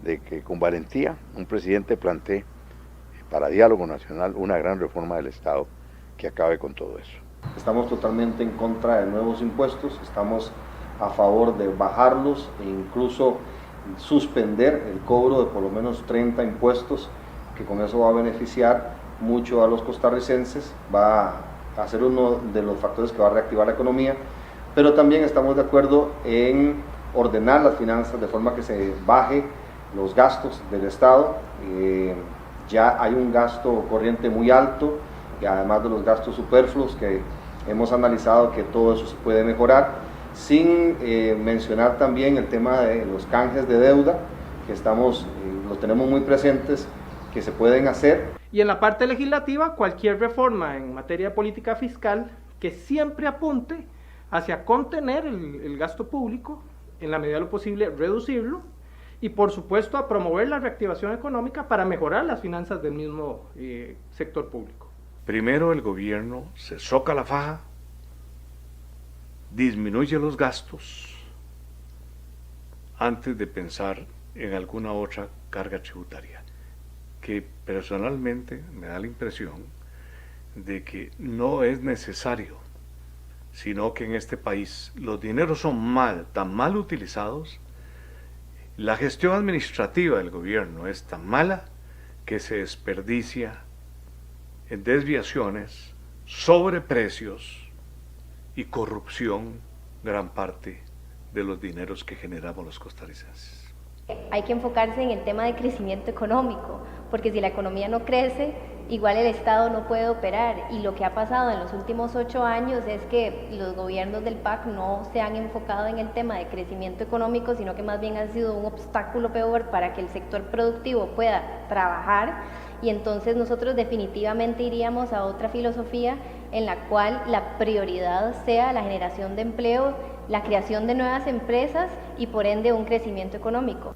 de que con valentía un presidente plantee para diálogo nacional una gran reforma del Estado que acabe con todo eso. Estamos totalmente en contra de nuevos impuestos, estamos a favor de bajarlos e incluso suspender el cobro de por lo menos 30 impuestos, que con eso va a beneficiar mucho a los costarricenses, va a ser uno de los factores que va a reactivar la economía, pero también estamos de acuerdo en ordenar las finanzas de forma que se baje los gastos del Estado. Ya hay un gasto corriente muy alto y además de los gastos superfluos que hemos analizado que todo eso se puede mejorar, sin mencionar también el tema de los canjes de deuda que los tenemos muy presentes, que se pueden hacer. Y en la parte legislativa, cualquier reforma en materia de política fiscal que siempre apunte hacia contener el gasto público, en la medida de lo posible reducirlo, y por supuesto a promover la reactivación económica para mejorar las finanzas del mismo sector público. Primero el gobierno se soca la faja, disminuye los gastos antes de pensar en alguna otra carga tributaria, que personalmente me da la impresión de que no es necesario, sino que en este país los dineros son tan mal utilizados, la gestión administrativa del gobierno es tan mala que se desperdicia en desviaciones, sobreprecios y corrupción gran parte de los dineros que generamos los costarricenses. Hay que enfocarse en el tema de crecimiento económico, porque si la economía no crece, igual el Estado no puede operar, y lo que ha pasado en los últimos 8 años es que los gobiernos del PAC no se han enfocado en el tema de crecimiento económico, sino que más bien han sido un obstáculo peor para que el sector productivo pueda trabajar, y entonces nosotros definitivamente iríamos a otra filosofía en la cual la prioridad sea la generación de empleo, la creación de nuevas empresas y por ende un crecimiento económico.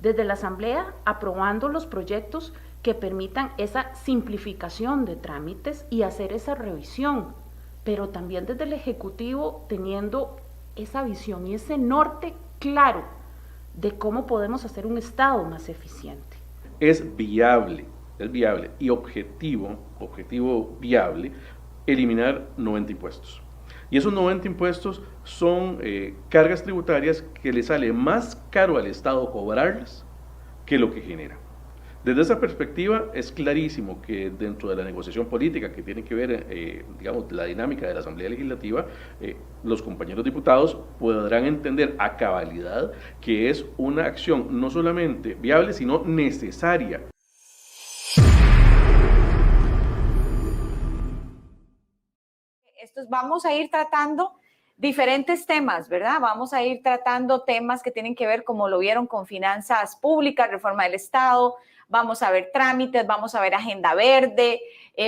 Desde la Asamblea, aprobando los proyectos que permitan esa simplificación de trámites y hacer esa revisión, pero también desde el Ejecutivo teniendo esa visión y ese norte claro de cómo podemos hacer un Estado más eficiente. Es viable y objetivo viable, eliminar 90 impuestos. Y esos 90 impuestos son cargas tributarias que le sale más caro al Estado cobrarlas que lo que genera. Desde esa perspectiva es clarísimo que dentro de la negociación política que tiene que ver, digamos, la dinámica de la Asamblea Legislativa, los compañeros diputados podrán entender a cabalidad que es una acción no solamente viable, sino necesaria. Vamos a ir tratando diferentes temas, ¿verdad? Vamos a ir tratando temas que tienen que ver, como lo vieron, con finanzas públicas, reforma del Estado, vamos a ver trámites, vamos a ver agenda verde,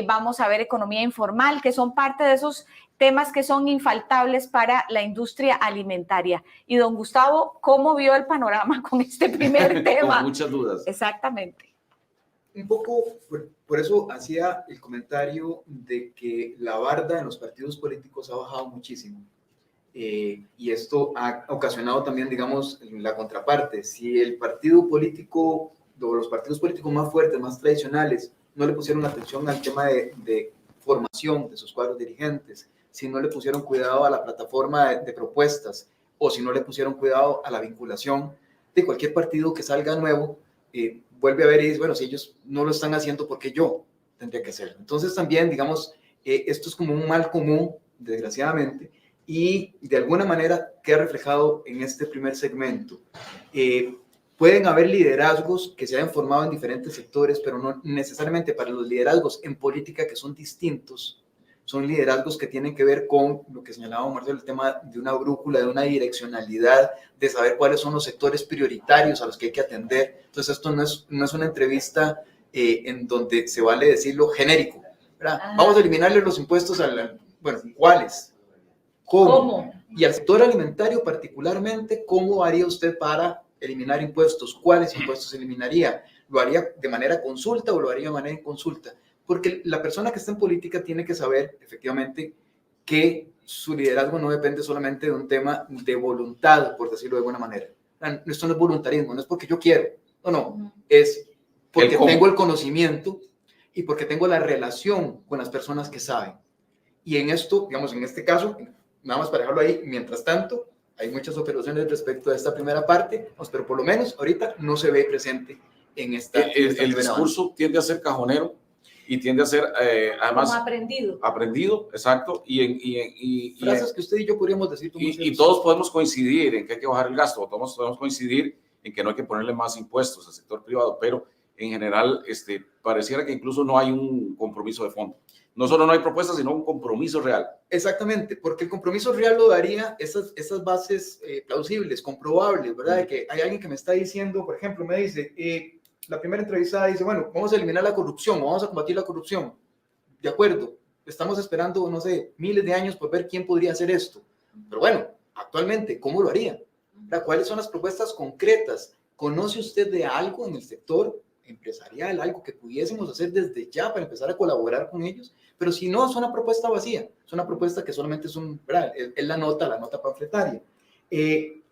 vamos a ver economía informal, que son parte de esos temas que son infaltables para la industria alimentaria. Y don Gustavo, ¿cómo vio el panorama con este primer tema? Con muchas dudas. Exactamente. Un poco, por eso hacía el comentario de que la barda en los partidos políticos ha bajado muchísimo. Y esto ha ocasionado también, digamos, la contraparte. Si el partido político, o los partidos políticos más fuertes, más tradicionales, no le pusieron atención al tema de formación de sus cuadros dirigentes, si no le pusieron cuidado a la plataforma de propuestas, o si no le pusieron cuidado a la vinculación de cualquier partido que salga nuevo, vuelve a ver y dice, bueno, si ellos no lo están haciendo, ¿por qué yo tendría que hacerlo? Entonces también, digamos, esto es como un mal común, desgraciadamente, y de alguna manera queda reflejado en este primer segmento. Pueden haber liderazgos que se hayan formado en diferentes sectores, pero no necesariamente para los liderazgos en política que son distintos. Son liderazgos que tienen que ver con lo que señalaba Marcelo, el tema de una brújula, de una direccionalidad, de saber cuáles son los sectores prioritarios a los que hay que atender. Entonces esto no es una entrevista en donde se vale decirlo genérico, ¿verdad? Vamos a eliminarle los impuestos bueno, ¿cuáles? ¿Cómo? Y al sector alimentario particularmente, ¿cómo haría usted para eliminar impuestos? ¿Cuáles impuestos eliminaría? ¿Lo haría de manera consulta o lo haría de manera inconsulta? Porque la persona que está en política tiene que saber efectivamente que su liderazgo no depende solamente de un tema de voluntad, por decirlo de alguna manera. Esto no es voluntarismo, no es porque yo quiero, no, es porque tengo el conocimiento y porque tengo la relación con las personas que saben. Y en esto, digamos, en este caso, nada más para dejarlo ahí, mientras tanto, hay muchas observaciones respecto a esta primera parte, pero por lo menos ahorita no se ve presente en esta. El discurso tiende a ser cajonero y tiende a ser, además, como aprendido, exacto, y frases que usted y yo podríamos decir. Y todos podemos coincidir en que hay que bajar el gasto, todos podemos coincidir en que no hay que ponerle más impuestos al sector privado, pero en general pareciera que incluso no hay un compromiso de fondo. No solo no hay propuestas, sino un compromiso real. Exactamente, porque el compromiso real lo daría esas bases plausibles, comprobables, ¿verdad? De que hay alguien que me está diciendo, por ejemplo, me dice, la primera entrevistada dice, bueno, vamos a eliminar la corrupción, vamos a combatir la corrupción. De acuerdo, estamos esperando, no sé, miles de años por ver quién podría hacer esto. Pero bueno, actualmente, ¿cómo lo haría? ¿Cuáles son las propuestas concretas? ¿Conoce usted de algo en el sector empresarial, algo que pudiésemos hacer desde ya para empezar a colaborar con ellos? Pero si no, es una propuesta vacía, es una propuesta que solamente es la nota panfletaria. El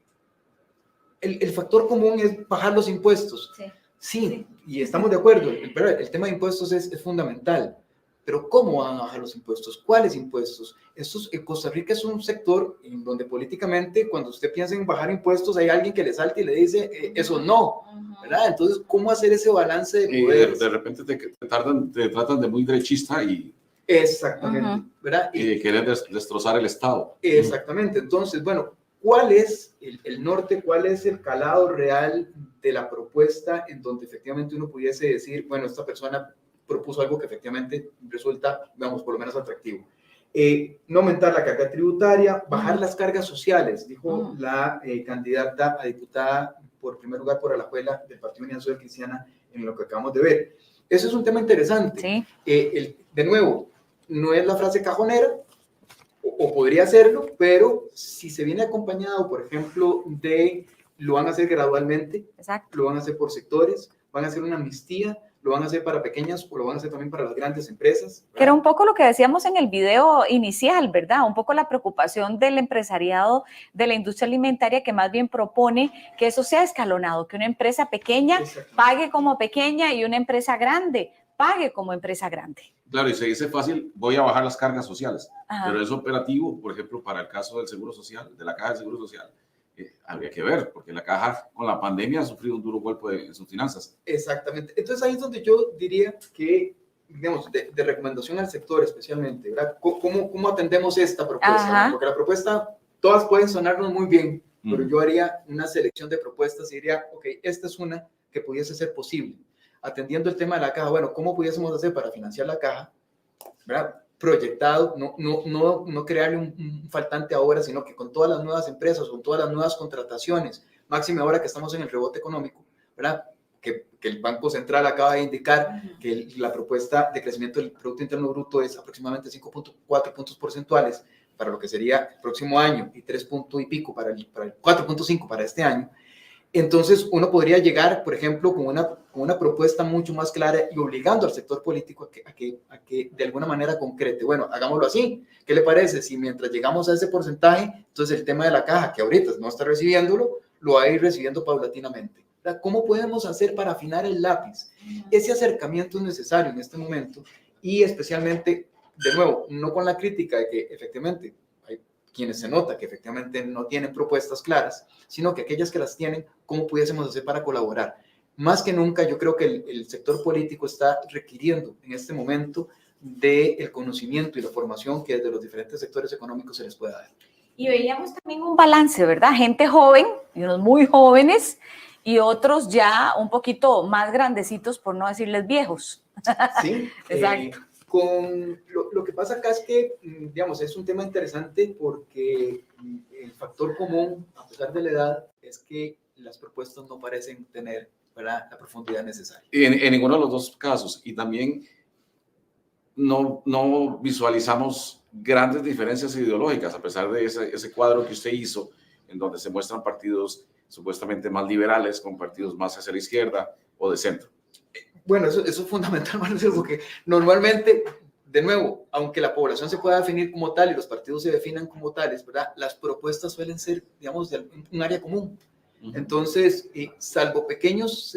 factor común es bajar los impuestos. Sí, y estamos de acuerdo, el tema de impuestos es fundamental, pero ¿cómo van a bajar los impuestos? ¿Cuáles impuestos? Costa Rica es un sector en donde políticamente, cuando usted piensa en bajar impuestos, hay alguien que le salta y le dice, eso no, ¿verdad? Entonces, ¿cómo hacer ese balance de poderes? De repente te tratan de muy derechista y... Exactamente, ¿verdad? Y de querer destrozar el Estado. Exactamente, entonces, bueno, ¿cuál es el norte, cuál es el calado real de la propuesta en donde efectivamente uno pudiese decir, bueno, esta persona propuso algo que efectivamente resulta, digamos, por lo menos atractivo? No aumentar la carga tributaria, bajar las cargas sociales, dijo la candidata a diputada por primer lugar por Alajuela del Partido Unidad Social Cristiana en lo que acabamos de ver. Eso es un tema interesante. Sí. De nuevo, no es la frase cajonera, o podría hacerlo, pero si se viene acompañado, por ejemplo, de lo van a hacer gradualmente, exacto, lo van a hacer por sectores, van a hacer una amnistía, lo van a hacer para pequeñas o lo van a hacer también para las grandes empresas, ¿verdad? Que era un poco lo que decíamos en el video inicial, ¿verdad? Un poco la preocupación del empresariado de la industria alimentaria, que más bien propone que eso sea escalonado, que una empresa pequeña pague como pequeña y una empresa grande pague como empresa grande. Claro, y se dice fácil, voy a bajar las cargas sociales, Ajá. pero es operativo, por ejemplo, para el caso del Seguro Social, de la Caja del Seguro Social, habría que ver, porque la Caja con la pandemia ha sufrido un duro golpe en sus finanzas. Exactamente. Entonces ahí es donde yo diría que, digamos, de recomendación al sector especialmente, ¿verdad? ¿Cómo atendemos esta propuesta? Ajá. Porque la propuesta, todas pueden sonarnos muy bien, pero yo haría una selección de propuestas y diría, ok, esta es una que pudiese ser posible. Atendiendo el tema de la caja, bueno, ¿cómo pudiésemos hacer para financiar la caja? ¿Verdad? Proyectado, no crearle un faltante ahora, sino que con todas las nuevas empresas, con todas las nuevas contrataciones, máxime ahora que estamos en el rebote económico, ¿verdad? Que el Banco Central acaba de indicar que la propuesta de crecimiento del Producto Interno Bruto es aproximadamente 5.4 puntos porcentuales para lo que sería el próximo año y 3 puntos y pico para el 4.5 para este año. Entonces, uno podría llegar, por ejemplo, con una propuesta mucho más clara y obligando al sector político a que de alguna manera concrete. Bueno, hagámoslo así. ¿Qué le parece? Si mientras llegamos a ese porcentaje, entonces el tema de la caja, que ahorita no está recibiéndolo, lo va a ir recibiendo paulatinamente. ¿Cómo podemos hacer para afinar el lápiz? Ese acercamiento es necesario en este momento y especialmente, de nuevo, no con la crítica de que efectivamente hay quienes se nota que efectivamente no tienen propuestas claras, sino que aquellas que las tienen, ¿cómo pudiésemos hacer para colaborar? Más que nunca, yo creo que el sector político está requiriendo en este momento del conocimiento y la formación que desde los diferentes sectores económicos se les pueda dar. Y veíamos también un balance, ¿verdad? Gente joven, y unos muy jóvenes, y otros ya un poquito más grandecitos, por no decirles viejos. Sí, exacto. Con lo que pasa acá es que, digamos, es un tema interesante porque el factor común, a pesar de la edad, es que las propuestas no parecen tener, ¿verdad?, la profundidad necesaria. En ninguno de los dos casos. Y también no visualizamos grandes diferencias ideológicas, a pesar de ese cuadro que usted hizo, en donde se muestran partidos supuestamente más liberales con partidos más hacia la izquierda o de centro. Bueno, eso es fundamental, Marcelo, porque normalmente, de nuevo, aunque la población se pueda definir como tal y los partidos se definan como tales, ¿verdad?, las propuestas suelen ser, digamos, de un área común. Entonces, salvo pequeños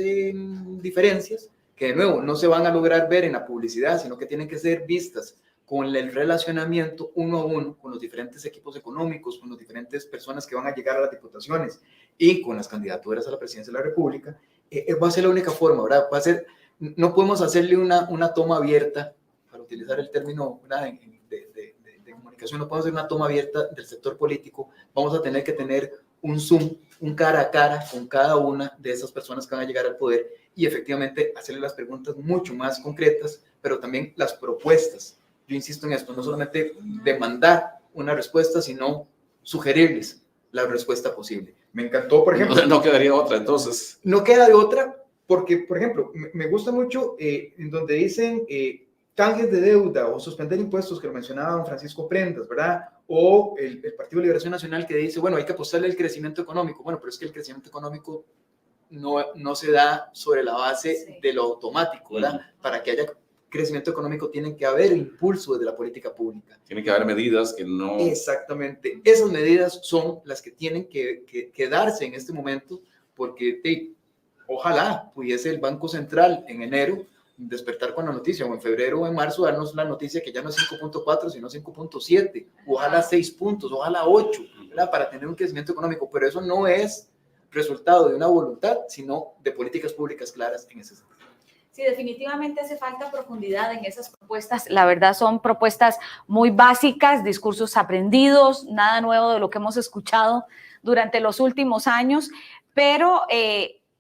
diferencias, que de nuevo no se van a lograr ver en la publicidad, sino que tienen que ser vistas con el relacionamiento uno a uno con los diferentes equipos económicos, con las diferentes personas que van a llegar a las diputaciones y con las candidaturas a la presidencia de la República, va a ser la única forma, ¿verdad? Va a ser, no podemos hacerle una toma abierta, para utilizar el término, ¿verdad?, de comunicación, no podemos hacer una toma abierta del sector político, vamos a tener que tener un Zoom, un cara a cara con cada una de esas personas que van a llegar al poder y efectivamente hacerle las preguntas mucho más concretas, pero también las propuestas. Yo insisto en esto, no solamente demandar una respuesta, sino sugerirles la respuesta posible. Me encantó, por ejemplo... No quedaría otra, entonces. No queda de otra, porque, por ejemplo, me gusta mucho en donde dicen canjes de deuda o suspender impuestos, que lo mencionaba Francisco Prendas, ¿verdad? O el Partido de Liberación Nacional que dice, bueno, hay que apostarle al crecimiento económico. Bueno, pero es que el crecimiento económico no se da sobre la base de lo automático, ¿verdad? Para que haya crecimiento económico tiene que haber impulso desde la política pública. Tiene que haber medidas que no... Exactamente. Esas medidas son las que tienen que darse en este momento, porque ojalá pudiese el Banco Central en enero despertar con la noticia, o en febrero o en marzo darnos la noticia que ya no es 5.4, sino 5.7, ojalá 6 puntos, ojalá 8, ¿verdad?, para tener un crecimiento económico, pero eso no es resultado de una voluntad, sino de políticas públicas claras en ese sentido. Sí, definitivamente hace falta profundidad en esas propuestas. La verdad son propuestas muy básicas, discursos aprendidos, nada nuevo de lo que hemos escuchado durante los últimos años, pero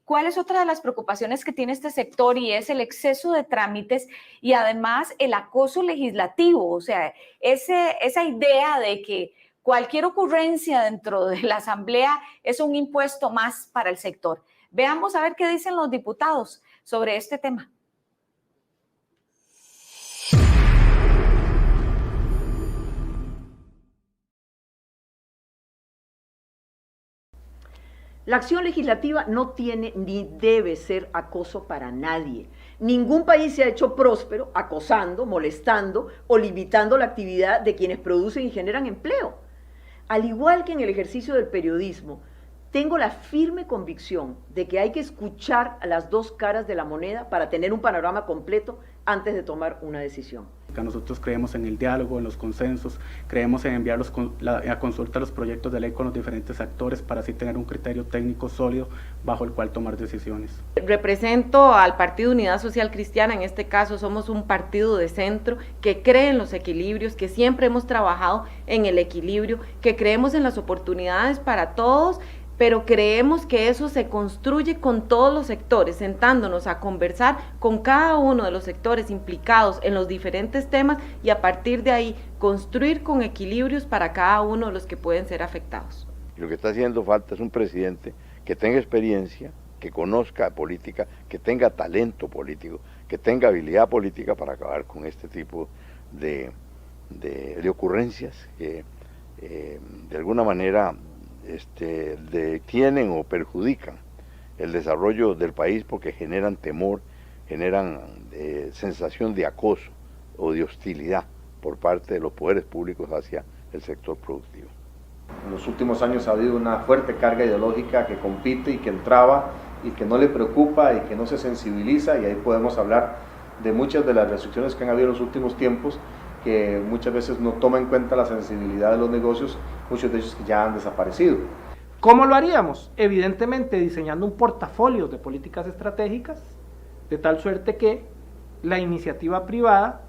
¿cuál es otra de las preocupaciones que tiene este sector? Y es el exceso de trámites y además el acoso legislativo, o sea, esa idea de que cualquier ocurrencia dentro de la Asamblea es un impuesto más para el sector. Veamos a ver qué dicen los diputados sobre este tema. La acción legislativa no tiene ni debe ser acoso para nadie. Ningún país se ha hecho próspero acosando, molestando o limitando la actividad de quienes producen y generan empleo. Al igual que en el ejercicio del periodismo, tengo la firme convicción de que hay que escuchar a las dos caras de la moneda para tener un panorama completo antes de tomar una decisión. Nosotros creemos en el diálogo, en los consensos, creemos en enviar a consulta los proyectos de ley con los diferentes actores para así tener un criterio técnico sólido bajo el cual tomar decisiones. Represento al Partido Unidad Social Cristiana, en este caso somos un partido de centro que cree en los equilibrios, que siempre hemos trabajado en el equilibrio, que creemos en las oportunidades para todos, pero creemos que eso se construye con todos los sectores, sentándonos a conversar con cada uno de los sectores implicados en los diferentes temas y a partir de ahí construir con equilibrios para cada uno de los que pueden ser afectados. Lo que está haciendo falta es un presidente que tenga experiencia, que conozca política, que tenga talento político, que tenga habilidad política para acabar con este tipo de ocurrencias que de alguna manera detienen o perjudican el desarrollo del país porque generan temor, generan sensación de acoso o de hostilidad por parte de los poderes públicos hacia el sector productivo. En los últimos años ha habido una fuerte carga ideológica que compite y que entraba y que no le preocupa y que no se sensibiliza, y ahí podemos hablar de muchas de las restricciones que han habido en los últimos tiempos, que muchas veces no toma en cuenta la sensibilidad de los negocios, muchos de ellos que ya han desaparecido. ¿Cómo lo haríamos? Evidentemente diseñando un portafolio de políticas estratégicas, de tal suerte que la iniciativa privada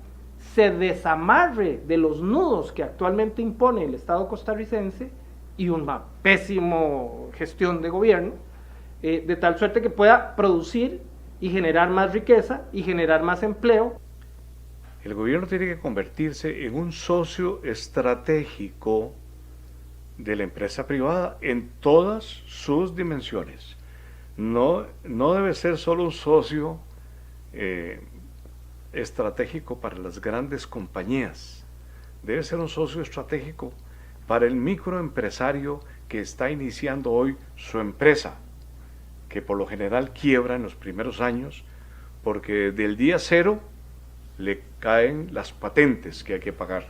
se desamarre de los nudos que actualmente impone el Estado costarricense y una pésima gestión de gobierno, de tal suerte que pueda producir y generar más riqueza y generar más empleo. El gobierno tiene que convertirse en un socio estratégico de la empresa privada en todas sus dimensiones. No debe ser solo un socio estratégico para las grandes compañías, debe ser un socio estratégico para el microempresario que está iniciando hoy su empresa, que por lo general quiebra en los primeros años porque del día cero le caen las patentes que hay que pagar,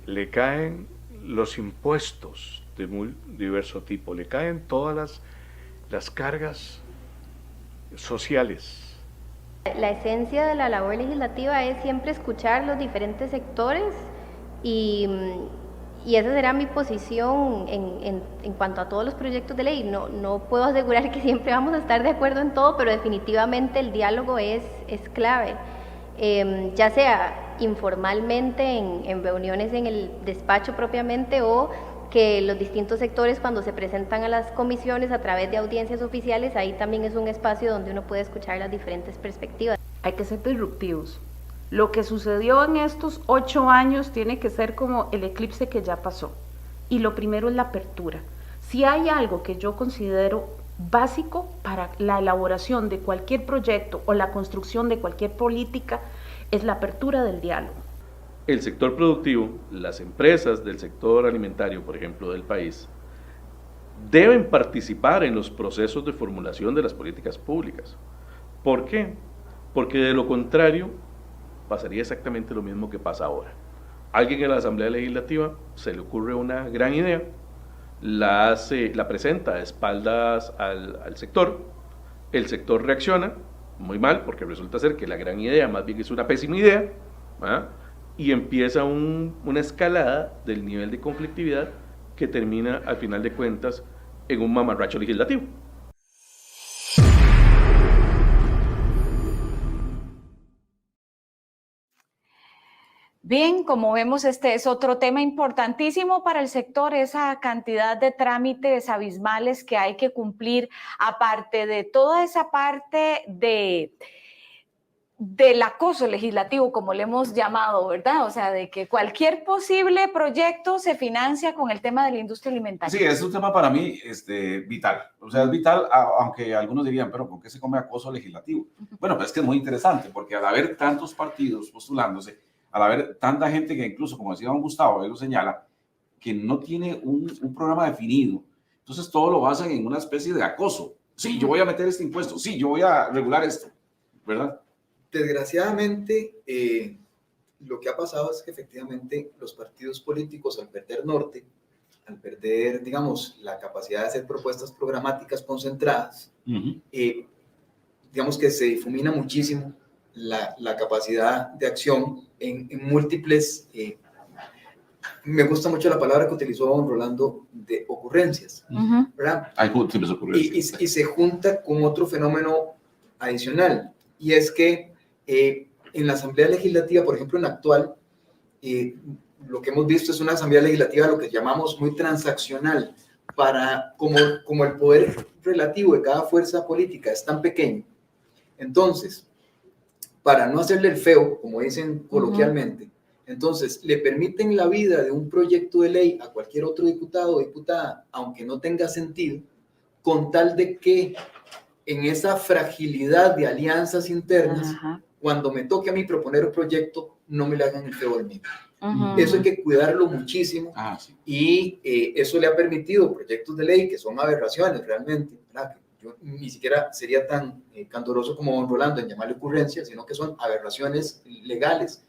le caen los impuestos de muy diverso tipo, le caen todas las cargas sociales. La esencia de la labor legislativa es siempre escuchar los diferentes sectores y esa será mi posición en cuanto a todos los proyectos de ley. No puedo asegurar que siempre vamos a estar de acuerdo en todo, pero definitivamente el diálogo es clave. Ya sea informalmente en reuniones en el despacho propiamente, o que los distintos sectores cuando se presentan a las comisiones a través de audiencias oficiales, ahí también es un espacio donde uno puede escuchar las diferentes perspectivas. Hay que ser disruptivos. Lo que sucedió en estos 8 años tiene que ser como el eclipse que ya pasó. Y lo primero es la apertura. Si hay algo que yo considero básico para la elaboración de cualquier proyecto o la construcción de cualquier política, es la apertura del diálogo. El sector productivo, las empresas del sector alimentario, por ejemplo, del país, deben participar en los procesos de formulación de las políticas públicas. ¿Por qué? Porque de lo contrario pasaría exactamente lo mismo que pasa ahora. Alguien en la Asamblea Legislativa se le ocurre una gran idea, la presenta a espaldas al sector, el sector reacciona muy mal porque resulta ser que la gran idea más bien es una pésima idea, ¿ah? Y empieza una escalada del nivel de conflictividad que termina al final de cuentas en un mamarracho legislativo. Bien, como vemos, este es otro tema importantísimo para el sector, esa cantidad de trámites abismales que hay que cumplir, aparte de toda esa parte del acoso legislativo, como le hemos llamado, ¿verdad? O sea, de que cualquier posible proyecto se financia con el tema de la industria alimentaria. Sí, es un tema para mí vital. O sea, es vital, aunque algunos dirían, pero ¿por qué se come acoso legislativo? Bueno, pues es que es muy interesante, porque al haber tantos partidos postulándose, al haber tanta gente que incluso, como decía don Gustavo, él lo señala, que no tiene un programa definido, Entonces todo lo basan en una especie de acoso. Sí, yo voy a meter este impuesto, sí, yo voy a regular esto, ¿verdad? Desgraciadamente, lo que ha pasado es que efectivamente los partidos políticos, al perder norte, al perder, digamos, la capacidad de hacer propuestas programáticas concentradas, digamos que se difumina muchísimo la capacidad de acción en múltiples, me gusta mucho la palabra que utilizó don Rolando, de ocurrencias, ¿verdad? Hay múltiples ocurrencias. Y se junta con otro fenómeno adicional, y es que en la Asamblea Legislativa, por ejemplo, en la actual, lo que hemos visto es una Asamblea Legislativa, lo que llamamos muy transaccional, como el poder relativo de cada fuerza política es tan pequeño. Entonces, para no hacerle el feo, como dicen coloquialmente, entonces le permiten la vida de un proyecto de ley a cualquier otro diputado o diputada, aunque no tenga sentido, con tal de que en esa fragilidad de alianzas internas, cuando me toque a mí proponer un proyecto, no me le hagan el feo al mío. Eso hay que cuidarlo muchísimo, y eso le ha permitido proyectos de ley que son aberraciones realmente, ¿verdad? Yo ni siquiera sería tan candoroso como don Rolando en llamarle ocurrencia, sino que son aberraciones legales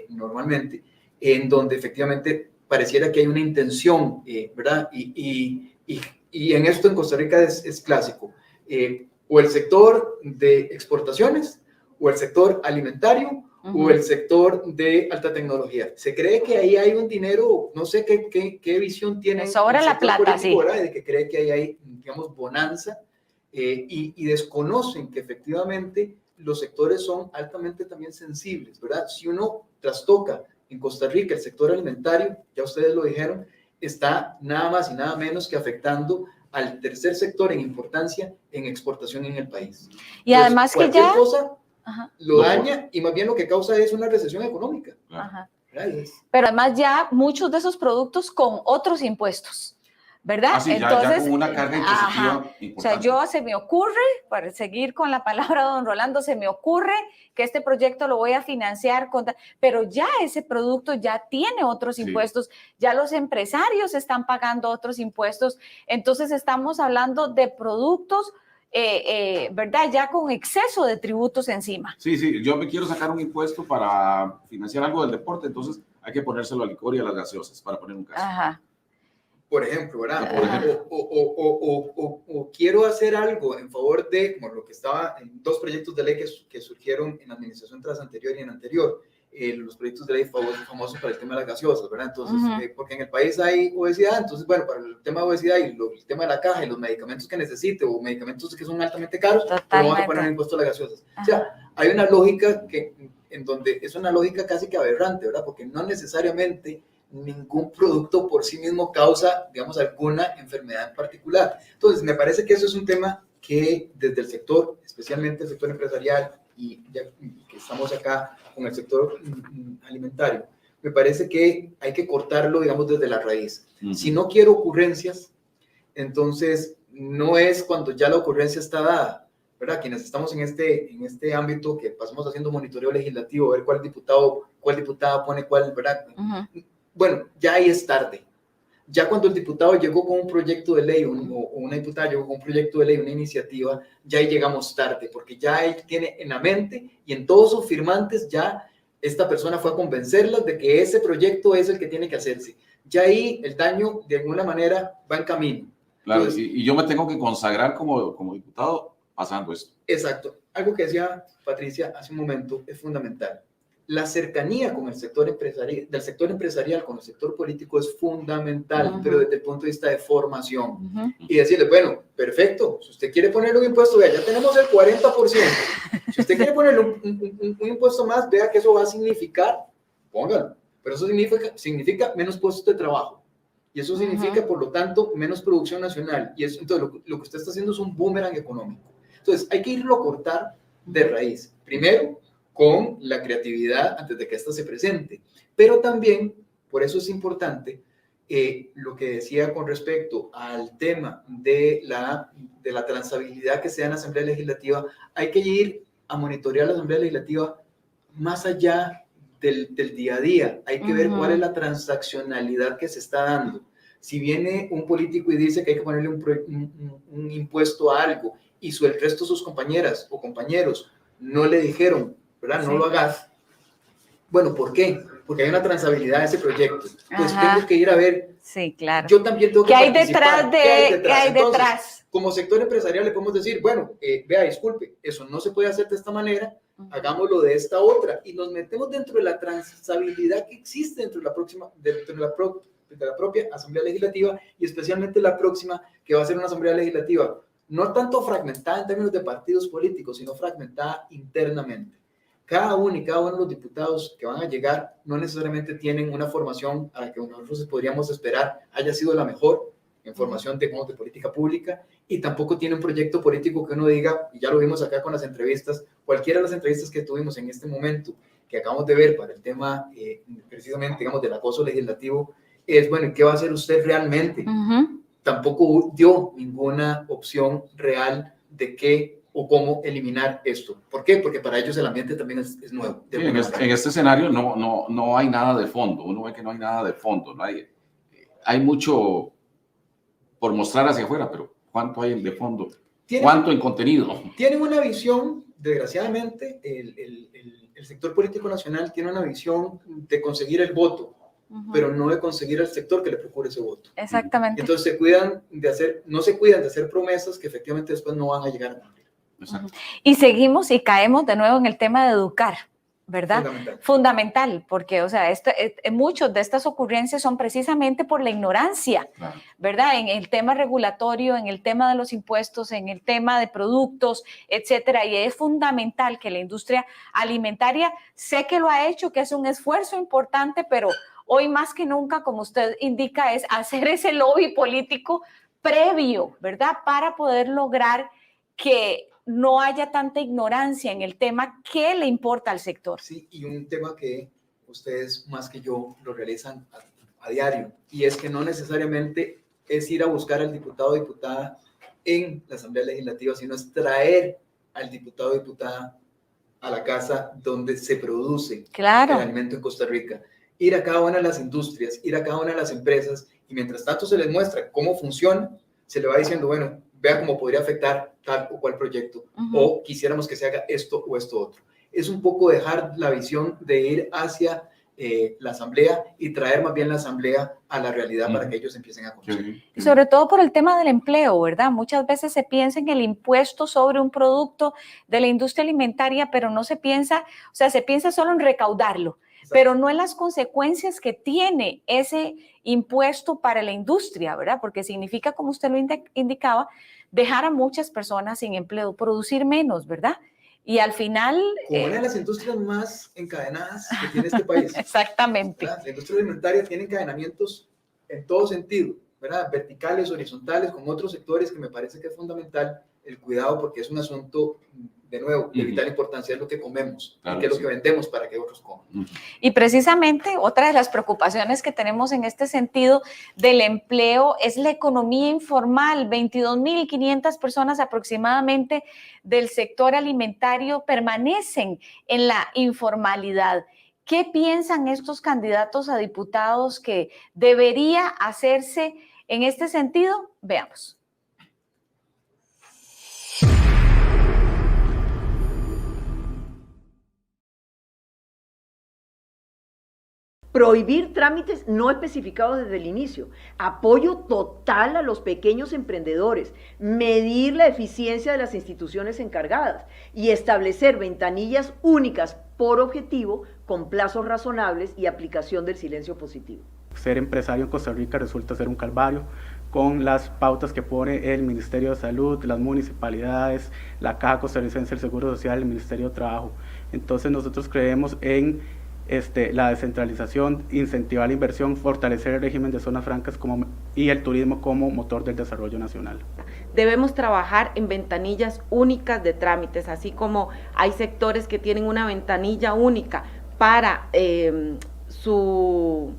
normalmente, en donde efectivamente pareciera que hay una intención, ¿verdad? Y en esto en Costa Rica es clásico, o el sector de exportaciones, o el sector alimentario, o el sector de alta tecnología. Se cree que ahí hay un dinero, no sé qué visión tiene. Sobra la plata, sí. De que cree que ahí hay, digamos, bonanza, y desconocen que efectivamente los sectores son altamente también sensibles, ¿verdad? Si uno trastoca en Costa Rica el sector alimentario, ya ustedes lo dijeron, está nada más y nada menos que afectando al tercer sector en importancia en exportación en el país. Y entonces, además que ya... cosa lo daña, y más bien lo que causa es una recesión económica. Pero además ya muchos de esos productos con otros impuestos, ¿verdad? Entonces, ya con una carga impositiva importante. O sea, se me ocurre, para seguir con la palabra de don Rolando, se me ocurre que este proyecto lo voy a financiar, pero ya ese producto ya tiene otros impuestos, ya los empresarios están pagando otros impuestos, entonces estamos hablando de productos, ¿verdad? Ya con exceso de tributos encima. Sí, yo me quiero sacar un impuesto para financiar algo del deporte, entonces hay que ponérselo al licor y a las gaseosas, para poner un caso. Por ejemplo, ¿verdad? O quiero hacer algo en favor de, como lo que estaba en dos proyectos de ley que surgieron en la administración tras anterior y en anterior, los proyectos de ley famosos para el tema de las gaseosas, ¿verdad? Entonces, porque en el país hay obesidad, entonces, bueno, para el tema de obesidad y el tema de la caja y los medicamentos que necesite, o medicamentos que son altamente caros, pero vamos a poner el impuesto a las gaseosas. O sea, hay una lógica en donde es una lógica casi que aberrante, ¿verdad? Porque no necesariamente ningún producto por sí mismo causa, digamos, alguna enfermedad en particular. Entonces, me parece que eso es un tema que desde el sector, especialmente el sector empresarial, y ya que estamos acá con el sector alimentario, me parece que hay que cortarlo, digamos, desde la raíz. Si no quiero ocurrencias, entonces no es cuando ya la ocurrencia está dada, ¿verdad? Quienes estamos en este ámbito, que pasamos haciendo monitoreo legislativo, ver cuál diputada pone cuál, ¿verdad? Bueno, ya ahí es tarde. Ya cuando el diputado llegó con un proyecto de ley o una diputada llegó con un proyecto de ley, una iniciativa, ya ahí llegamos tarde, porque ya él tiene en la mente y en todos sus firmantes ya esta persona fue a convencerlas de que ese proyecto es el que tiene que hacerse. Ya ahí el daño de alguna manera va en camino. Claro, entonces, y yo me tengo que consagrar como diputado pasando esto. Exacto. Algo que decía Patricia hace un momento es fundamental. La cercanía con el sector empresarial, del sector empresarial con el sector político es fundamental, pero desde el punto de vista de formación. Y decirle, bueno, perfecto, si usted quiere ponerle un impuesto, vea, ya tenemos el 40%. Si usted quiere ponerle un impuesto más, vea que eso va a significar, póngalo, pero eso significa menos puestos de trabajo. Y eso significa, por lo tanto, menos producción nacional. Y eso, entonces, lo que usted está haciendo es un boomerang económico. Entonces, hay que irlo a cortar de raíz. Primero, con la creatividad antes de que ésta se presente. Pero también, por eso es importante, lo que decía con respecto al tema de la transabilidad que se da en la Asamblea Legislativa, hay que ir a monitorear la Asamblea Legislativa más allá del día a día. Hay que ver cuál es la transaccionalidad que se está dando. Si viene un político y dice que hay que ponerle un impuesto a algo y el resto de sus compañeras o compañeros no le dijeron, ¿verdad? No lo hagas. Bueno, ¿por qué? Porque hay una transabilidad de ese proyecto. Pues tengo que ir a ver. Sí, claro. Yo también tengo que participar. ¿Qué hay detrás? Entonces, como sector empresarial le podemos decir, bueno, vea, disculpe, eso no se puede hacer de esta manera, hagámoslo de esta otra, y nos metemos dentro de la transabilidad que existe dentro de la propia Asamblea Legislativa, y especialmente la próxima, que va a ser una Asamblea Legislativa no tanto fragmentada en términos de partidos políticos, sino fragmentada internamente. Cada uno de los diputados que van a llegar no necesariamente tienen una formación a la que nosotros podríamos esperar haya sido la mejor en formación de política pública, y tampoco tiene un proyecto político que uno diga, y ya lo vimos acá con las entrevistas, cualquiera de las entrevistas que tuvimos en este momento, que acabamos de ver para el tema precisamente, digamos, del acoso legislativo, es, bueno, ¿qué va a hacer usted realmente? Tampoco dio ninguna opción real de qué o cómo eliminar esto. ¿Por qué? Porque para ellos el ambiente también es nuevo. Sí, en este escenario no hay nada de fondo. Uno ve que no hay nada de fondo. No hay mucho por mostrar hacia afuera, pero ¿cuánto hay de fondo? ¿Cuánto en contenido? Tienen una visión, desgraciadamente, el sector político nacional tiene una visión de conseguir el voto, pero no de conseguir el sector que le procure ese voto. Exactamente. Entonces no se cuidan de hacer promesas que efectivamente después no van a llegar a cumplir. Y seguimos y caemos de nuevo en el tema de educar, ¿verdad? Fundamental, porque, o sea, muchas de estas ocurrencias son precisamente por la ignorancia, ¿verdad? En el tema regulatorio, en el tema de los impuestos, en el tema de productos, etcétera. Y es fundamental que la industria alimentaria, sé que lo ha hecho, que es un esfuerzo importante, pero hoy más que nunca, como usted indica, es hacer ese lobby político previo, ¿verdad? Para poder lograr que no haya tanta ignorancia en el tema que le importa al sector. Sí, y un tema que ustedes más que yo lo realizan a diario, y es que no necesariamente es ir a buscar al diputado o diputada en la Asamblea Legislativa, sino es traer al diputado o diputada a la casa donde se produce el alimento en Costa Rica. Ir a cada una de las industrias, ir a cada una de las empresas, y mientras tanto se les muestra cómo funciona, se le va diciendo, bueno, vea cómo podría afectar tal o cual proyecto, o quisiéramos que se haga esto o esto otro. Es un poco dejar la visión de ir hacia la asamblea y traer más bien la asamblea a la realidad para que ellos empiecen a conocer. Y sobre todo por el tema del empleo, ¿verdad? Muchas veces se piensa en el impuesto sobre un producto de la industria alimentaria, pero no se piensa, o sea, se piensa solo en recaudarlo, pero no en las consecuencias que tiene ese impuesto para la industria, ¿verdad? Porque significa, como usted lo indicaba, dejar a muchas personas sin empleo, producir menos, ¿verdad? Y al final... Como una de las industrias más encadenadas que tiene este país. Exactamente. ¿Verdad? La industria alimentaria tiene encadenamientos en todo sentido, ¿verdad? Verticales, horizontales, con otros sectores que me parece que es fundamental el cuidado, porque es un asunto, de nuevo, de vital importancia, es lo que comemos, y que es lo que vendemos para que otros coman. Y precisamente otra de las preocupaciones que tenemos en este sentido del empleo es la economía informal. 22.500 personas aproximadamente del sector alimentario permanecen en la informalidad. ¿Qué piensan estos candidatos a diputados que debería hacerse en este sentido? Veamos. Prohibir trámites no especificados desde el inicio, apoyo total a los pequeños emprendedores, medir la eficiencia de las instituciones encargadas y establecer ventanillas únicas por objetivo con plazos razonables y aplicación del silencio positivo. Ser empresario en Costa Rica resulta ser un calvario con las pautas que pone el Ministerio de Salud, las municipalidades, la Caja Costarricense del Seguro Social, el Ministerio de Trabajo. Entonces nosotros creemos en la descentralización, incentivar la inversión, fortalecer el régimen de zonas francas y el turismo como motor del desarrollo nacional. Debemos trabajar en ventanillas únicas de trámites, así como hay sectores que tienen una ventanilla única para su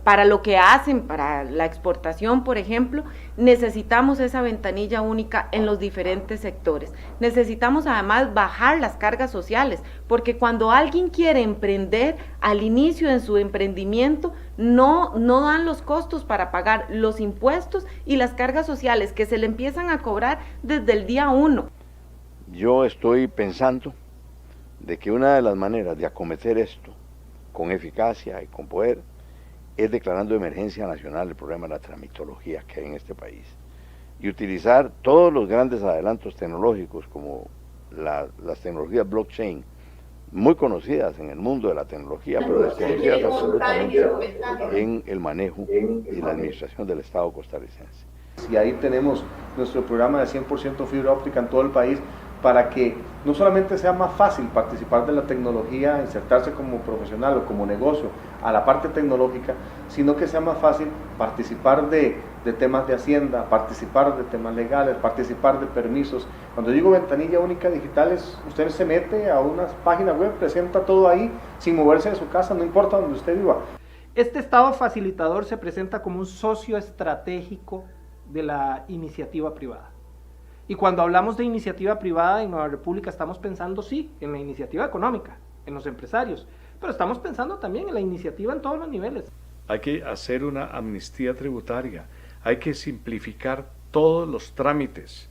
para lo que hacen, para la exportación, por ejemplo, necesitamos esa ventanilla única en los diferentes sectores. Necesitamos además bajar las cargas sociales, porque cuando alguien quiere emprender, al inicio de su emprendimiento, no dan los costos para pagar los impuestos y las cargas sociales que se le empiezan a cobrar desde el día 1. Yo estoy pensando de que una de las maneras de acometer esto con eficacia y con poder es declarando emergencia nacional el problema de la tramitología que hay en este país y utilizar todos los grandes adelantos tecnológicos como las tecnologías blockchain, muy conocidas en el mundo de la tecnología, pero desconocidas absolutamente en el manejo y la administración del Estado costarricense. Y ahí tenemos nuestro programa de 100% fibra óptica en todo el país, para que no solamente sea más fácil participar de la tecnología, insertarse como profesional o como negocio a la parte tecnológica, sino que sea más fácil participar de temas de hacienda, participar de temas legales, participar de permisos. Cuando digo ventanilla única digital, usted se mete a una página web, presenta todo ahí, sin moverse de su casa, no importa donde usted viva. Este Estado facilitador se presenta como un socio estratégico de la iniciativa privada. Y cuando hablamos de iniciativa privada en Nueva República estamos pensando, sí, en la iniciativa económica, en los empresarios, pero estamos pensando también en la iniciativa en todos los niveles. Hay que hacer una amnistía tributaria, hay que simplificar todos los trámites,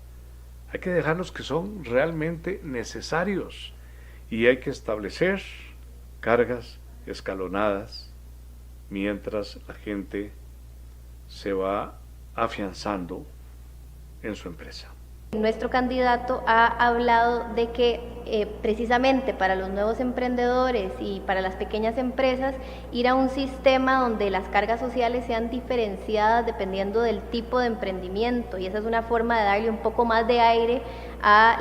hay que dejar los que son realmente necesarios y hay que establecer cargas escalonadas mientras la gente se va afianzando en su empresa. Nuestro candidato ha hablado de que precisamente para los nuevos emprendedores y para las pequeñas empresas ir a un sistema donde las cargas sociales sean diferenciadas dependiendo del tipo de emprendimiento, y esa es una forma de darle un poco más de aire a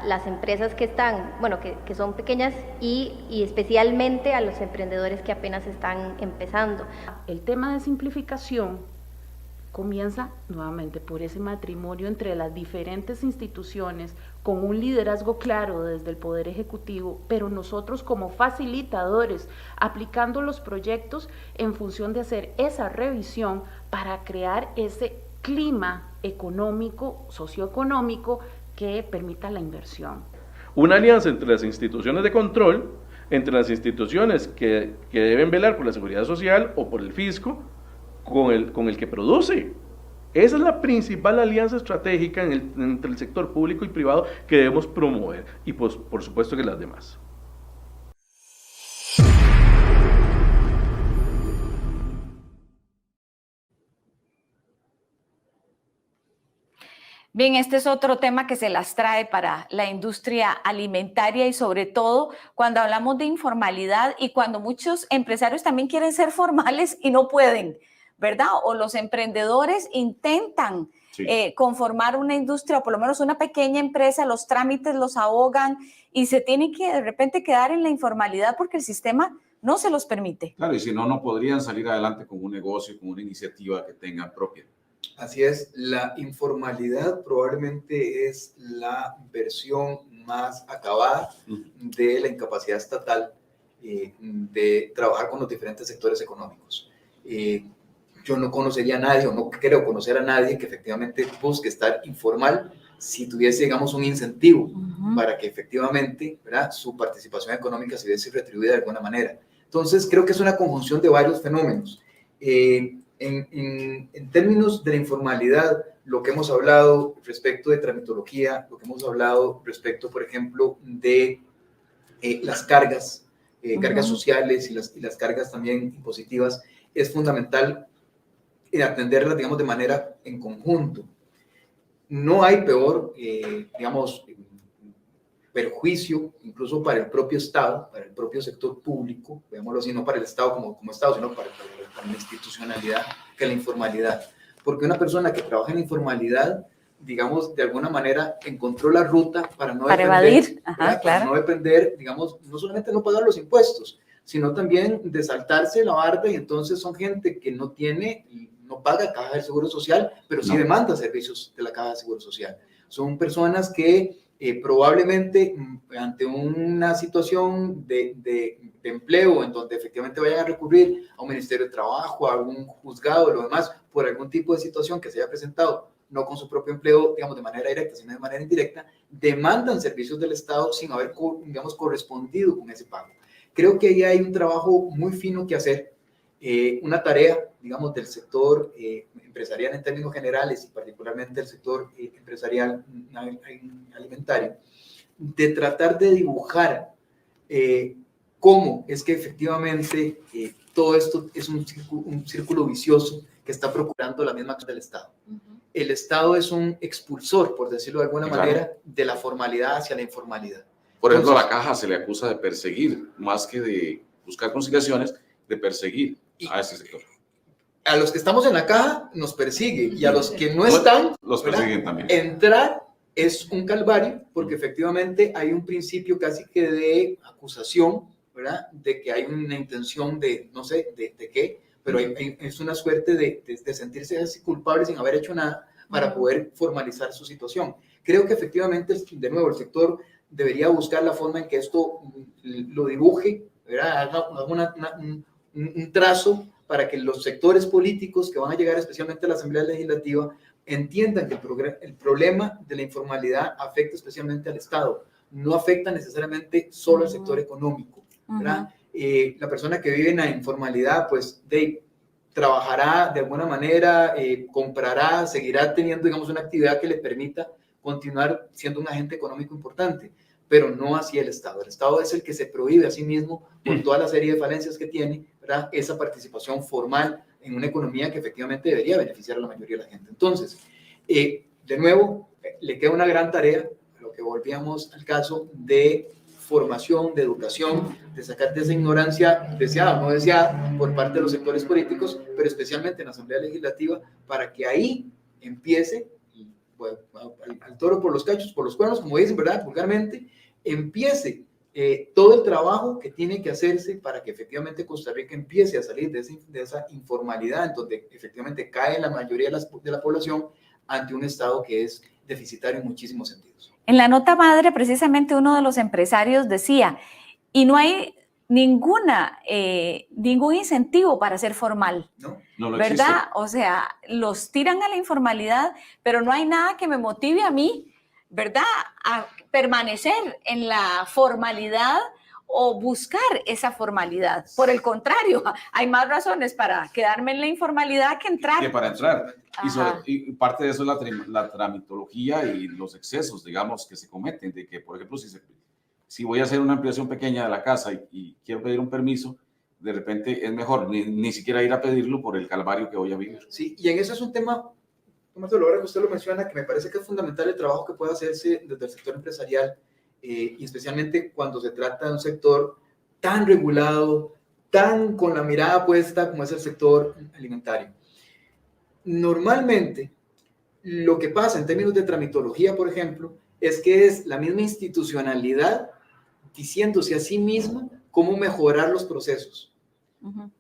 las empresas que están, bueno, que son pequeñas y especialmente a los emprendedores que apenas están empezando. El tema de simplificación comienza nuevamente por ese matrimonio entre las diferentes instituciones, con un liderazgo claro desde el Poder Ejecutivo, pero nosotros como facilitadores, aplicando los proyectos en función de hacer esa revisión para crear ese clima económico, socioeconómico, que permita la inversión. Una alianza entre las instituciones de control, entre las instituciones que deben velar por la seguridad social o por el fisco, con el que produce. Esa es la principal alianza estratégica entre el sector público y privado que debemos promover, y pues, por supuesto que las demás. Bien, este es otro tema que se las trae para la industria alimentaria y sobre todo cuando hablamos de informalidad y cuando muchos empresarios también quieren ser formales y no pueden, ¿verdad? O los emprendedores intentan conformar una industria o por lo menos una pequeña empresa, los trámites los ahogan y se tienen que de repente quedar en la informalidad porque el sistema no se los permite. Claro, y si no, no podrían salir adelante con un negocio, con una iniciativa que tengan propia. Así es, la informalidad probablemente es la versión más acabada de la incapacidad estatal de trabajar con los diferentes sectores económicos. Yo no conocería a nadie, o no creo conocer a nadie que efectivamente busque estar informal si tuviese, digamos, un incentivo para que efectivamente, ¿verdad?, su participación económica se viese retribuida de alguna manera. Entonces, creo que es una conjunción de varios fenómenos. En términos de la informalidad, lo que hemos hablado respecto de tramitología, lo que hemos hablado respecto, por ejemplo, de las cargas, cargas sociales y las cargas también impositivas, es fundamental atenderlas, digamos, de manera en conjunto. No hay peor, digamos, perjuicio, incluso para el propio Estado, para el propio sector público, veámoslo así, no para el Estado como Estado, sino para la institucionalidad, que la informalidad. Porque una persona que trabaja en la informalidad, digamos, de alguna manera encontró la ruta para no depender, evadir, para no depender, digamos, no solamente no pagar los impuestos, sino también de saltarse la barda, y entonces son gente que no paga Caja del Seguro Social, pero sí demanda servicios de la Caja del Seguro Social. Son personas que probablemente ante una situación de empleo en donde efectivamente vayan a recurrir a un Ministerio de Trabajo, a algún juzgado, lo demás, por algún tipo de situación que se haya presentado, no con su propio empleo, digamos, de manera directa, sino de manera indirecta, demandan servicios del Estado sin haber, digamos, correspondido con ese pago. Creo que ahí hay un trabajo muy fino que hacer, una tarea, digamos, del sector empresarial en términos generales y particularmente del sector empresarial alimentario, de tratar de dibujar cómo es que efectivamente todo esto es un círculo vicioso que está procurando la misma acción del Estado. El Estado es un expulsor, por decirlo de alguna manera, de la formalidad hacia la informalidad. Por ejemplo, a la Caja se le acusa de perseguir, más que de buscar conciliaciones, de perseguir a ese sector. A los que estamos en la Caja nos persigue, y a los que no están, los persiguen también. Entrar es un calvario, porque efectivamente hay un principio casi que de acusación, ¿verdad? De que hay una intención de, no sé, de qué, pero es una suerte de sentirse así culpable sin haber hecho nada para poder formalizar su situación. Creo que efectivamente, de nuevo, el sector debería buscar la forma en que esto lo dibuje, ¿verdad? Haga un trazo para que los sectores políticos que van a llegar especialmente a la Asamblea Legislativa entiendan que el problema de la informalidad afecta especialmente al Estado, no afecta necesariamente solo al sector económico, ¿verdad? La persona que vive en la informalidad, pues, trabajará de alguna manera, comprará, seguirá teniendo, digamos, una actividad que le permita continuar siendo un agente económico importante, pero no así el Estado. El Estado es el que se prohíbe a sí mismo, por toda la serie de falencias que tiene, ¿verdad?, esa participación formal en una economía que efectivamente debería beneficiar a la mayoría de la gente. Entonces, de nuevo, le queda una gran tarea, a lo que volvíamos al caso de formación, de educación, de sacar de esa ignorancia deseada o no deseada por parte de los sectores políticos, pero especialmente en la Asamblea Legislativa, para que ahí empiece, bueno, al toro por los cachos, por los cuernos, como dicen, ¿verdad?, vulgarmente, empiece todo el trabajo que tiene que hacerse para que efectivamente Costa Rica empiece a salir de esa informalidad en donde efectivamente cae la mayoría de la población ante un Estado que es deficitario en muchísimos sentidos. En la nota madre, precisamente uno de los empresarios decía, y no hay ningún incentivo para ser formal, no lo ¿verdad? existe. O sea, los tiran a la informalidad, pero no hay nada que me motive a mí, ¿verdad?, a permanecer en la formalidad o buscar esa formalidad. Por el contrario, hay más razones para quedarme en la informalidad que entrar. Que para entrar. Y parte de eso es la tramitología y los excesos, digamos, que se cometen, de que, por ejemplo, si voy a hacer una ampliación pequeña de la casa y quiero pedir un permiso, de repente es mejor ni siquiera ir a pedirlo por el calvario que voy a vivir. Sí, y en eso es un tema, ahora que usted lo menciona, que me parece que es fundamental el trabajo que puede hacerse desde el sector empresarial, y especialmente cuando se trata de un sector tan regulado, tan con la mirada puesta como es el sector alimentario. Normalmente, lo que pasa en términos de tramitología, por ejemplo, es que es la misma institucionalidad diciéndose a sí misma cómo mejorar los procesos.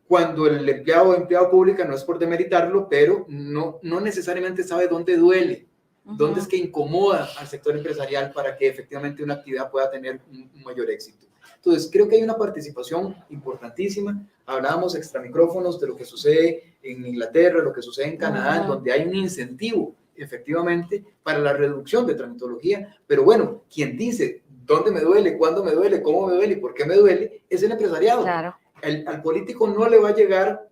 Cuando el empleado o empleada pública, no es por demeritarlo, pero no necesariamente sabe dónde duele, dónde es que incomoda al sector empresarial para que efectivamente una actividad pueda tener un mayor éxito. Entonces, creo que hay una participación importantísima. Hablábamos extra micrófonos de lo que sucede en Inglaterra, lo que sucede en Canadá, donde hay un incentivo efectivamente para la reducción de tramitología, pero bueno, quien dice dónde me duele, cuándo me duele, cómo me duele y por qué me duele, es el empresariado. Claro. Al político no le va a llegar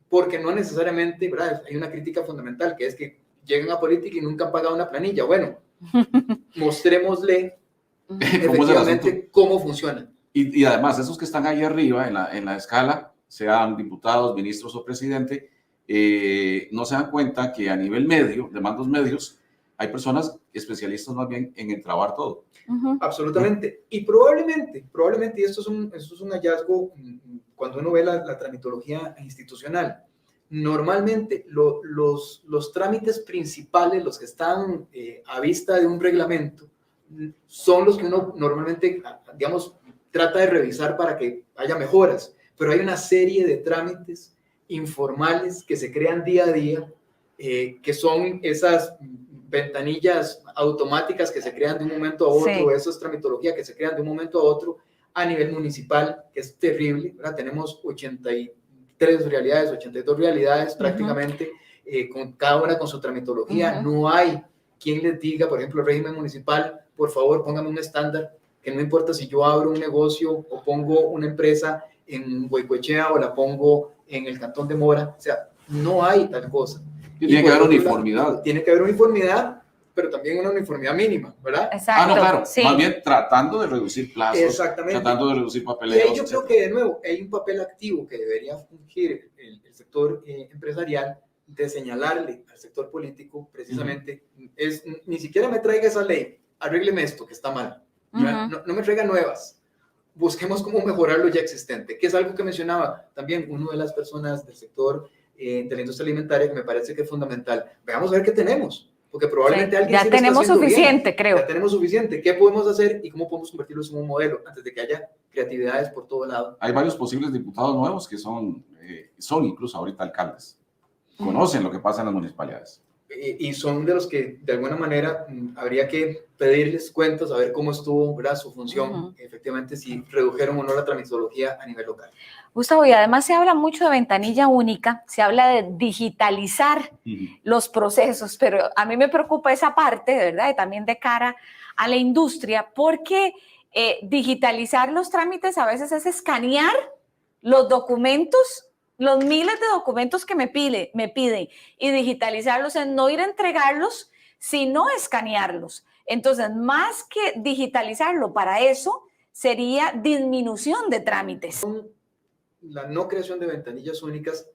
porque no necesariamente, ¿verdad? Hay una crítica fundamental que es que llegan a política y nunca han pagado una planilla. Bueno, mostrémosle efectivamente cómo funciona. Y además, esos que están ahí arriba en la escala, sean diputados, ministros o presidente, no se dan cuenta que a nivel medio, de mandos medios, hay personas especialistas más bien en entrabar todo. Absolutamente. Y probablemente, y esto es un hallazgo cuando uno ve la tramitología institucional. Normalmente los trámites principales, los que están a vista de un reglamento, son los que uno normalmente, digamos, trata de revisar para que haya mejoras, pero hay una serie de trámites informales que se crean día a día, que son esas ventanillas automáticas que se crean de un momento a otro, Sí. eso es tramitología que se crean de un momento a otro a nivel municipal, que es terrible, ¿verdad? Tenemos 83 realidades, 82 realidades prácticamente, con cada una con su tramitología. No hay quien les diga, por ejemplo, el régimen municipal, por favor, póngame un estándar, que no importa si yo abro un negocio o pongo una empresa en Huehuechea o la pongo en el Cantón de Mora, o sea, no hay tal cosa. Tiene que haber uniformidad. Tiene que haber uniformidad, pero también una uniformidad mínima, ¿verdad? Exacto. No, claro, Sí. más bien tratando de reducir plazos, Exactamente. tratando de reducir Y papeleos. ahí yo creo que, de nuevo, hay un papel activo que debería fungir el sector empresarial, de señalarle al sector político, precisamente, es, ni siquiera me traiga esa ley, arrégleme esto, que está mal. No me traiga nuevas. Busquemos cómo mejorar lo ya existente, que es algo que mencionaba también una de las personas del sector de la industria alimentaria, que me parece que es fundamental. Veamos a ver qué tenemos, porque probablemente alguien ya sí lo está tenemos haciendo suficiente, bien. creo. Ya tenemos suficiente. ¿Qué podemos hacer y cómo podemos convertirlos en un modelo antes de que haya creatividades por todo lado? Hay varios posibles diputados nuevos que son incluso ahorita alcaldes. Conocen lo que pasa en las municipalidades. Y son de los que de alguna manera habría que pedirles cuentas, a ver cómo estuvo, ¿verdad?, su función, efectivamente, si redujeron o no la tramitología a nivel local. Gustavo, y además se habla mucho de ventanilla única, se habla de digitalizar los procesos, pero a mí me preocupa esa parte, ¿verdad?, y también de cara a la industria, porque digitalizar los trámites a veces es escanear los documentos, los miles de documentos que me piden, y digitalizarlos es no ir a entregarlos, sino escanearlos. Entonces, más que digitalizarlo para eso, sería disminución de trámites. La no creación de ventanillas únicas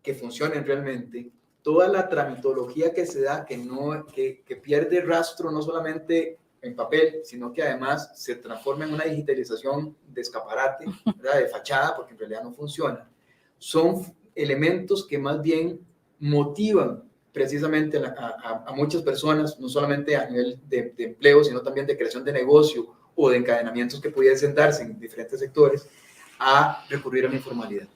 que funcionen realmente, toda la tramitología que se da, que pierde rastro no solamente en papel, sino que además se transforma en una digitalización de escaparate, ¿verdad?, de fachada, porque en realidad no funciona. Son elementos que más bien motivan precisamente a muchas personas, no solamente a nivel de empleo, sino también de creación de negocio o de encadenamientos que pudiesen darse en diferentes sectores, a recurrir a la informalidad.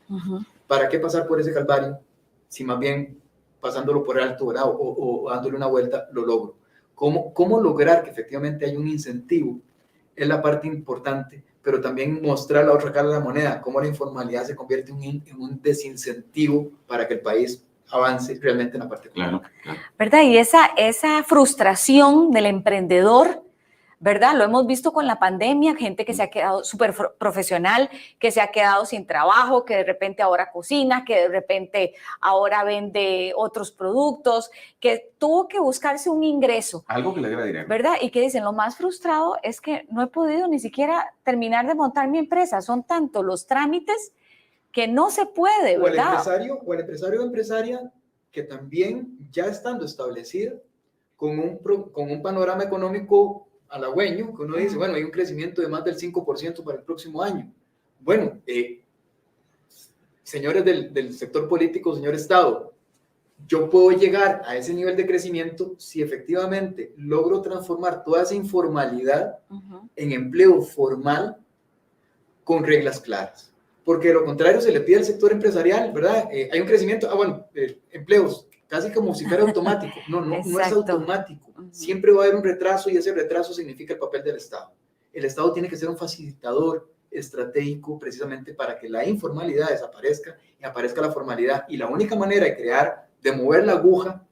¿Para qué pasar por ese calvario si más bien pasándolo por alto, ¿verdad?, o dándole una vuelta lo logro? ¿Cómo lograr que efectivamente haya un incentivo? Es la parte importante, pero también mostrar la otra cara de la moneda, cómo la informalidad se convierte en un desincentivo para que el país avance realmente en la parte económica. ¿Verdad? Y esa frustración del emprendedor, ¿verdad? Lo hemos visto con la pandemia, gente que se ha quedado súper profesional, que se ha quedado sin trabajo, que de repente ahora cocina, que de repente ahora vende otros productos, que tuvo que buscarse un ingreso. Algo que le diera dinero. ¿Verdad? Y que dicen, lo más frustrado es que no he podido ni siquiera terminar de montar mi empresa. Son tanto los trámites que no se puede, ¿verdad? O el empresario o empresaria que también ya estando establecido con un panorama económico halagüeño, que uno dice, bueno, hay un crecimiento de más del 5% para el próximo año. Bueno, señores del sector político, señor Estado, yo puedo llegar a ese nivel de crecimiento si efectivamente logro transformar toda esa informalidad en empleo formal con reglas claras. Porque de lo contrario se le pide al sector empresarial, ¿verdad? Hay un crecimiento, empleos, casi como si fuera automático. No es automático. Siempre va a haber un retraso y ese retraso significa el papel del Estado. El Estado tiene que ser un facilitador estratégico precisamente para que la informalidad desaparezca y aparezca la formalidad. Y la única manera de mover la aguja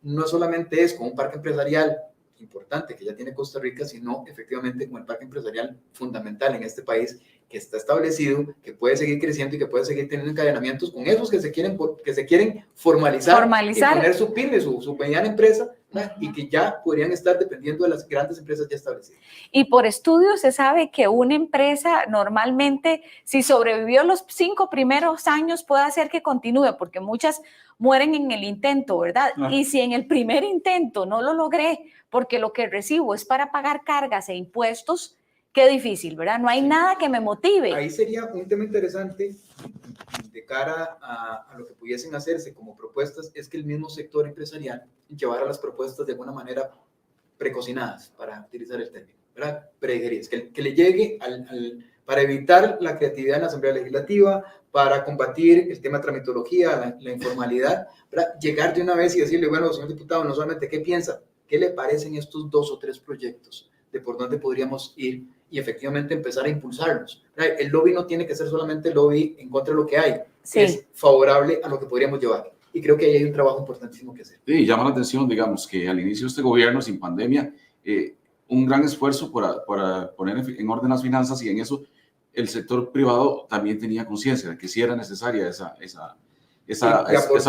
no solamente es con un parque empresarial importante que ya tiene Costa Rica, sino efectivamente con el parque empresarial fundamental en este país que está establecido, que puede seguir creciendo y que puede seguir teniendo encadenamientos con esos que se quieren formalizar. Y poner su pyme, su mediana empresa, ¿verdad?, y que ya podrían estar dependiendo de las grandes empresas ya establecidas. Y por estudios se sabe que una empresa normalmente, si sobrevivió los 5 primeros años, puede hacer que continúe, porque muchas mueren en el intento, ¿verdad? Y si en el primer intento no lo logré, porque lo que recibo es para pagar cargas e impuestos, qué difícil, ¿verdad? No hay nada que me motive. Ahí sería un tema interesante de cara a lo que pudiesen hacerse como propuestas, es que el mismo sector empresarial llevara las propuestas de alguna manera precocinadas, para utilizar el término, ¿verdad?, predigeridas, que le llegue para evitar la creatividad en la Asamblea Legislativa, para combatir el tema de tramitología, la informalidad, ¿verdad?, llegar de una vez y decirle, bueno, señor diputado, no solamente qué piensa ¿qué le parecen estos 2 o 3 proyectos de por dónde podríamos ir y efectivamente empezar a impulsarlos? El lobby no tiene que ser solamente lobby en contra de lo que hay, es favorable a lo que podríamos llevar. Y creo que ahí hay un trabajo importantísimo que hacer. Sí, llama la atención, digamos, que al inicio de este gobierno, sin pandemia, un gran esfuerzo para poner en orden las finanzas, y en eso el sector privado también tenía conciencia de que sí era necesaria esa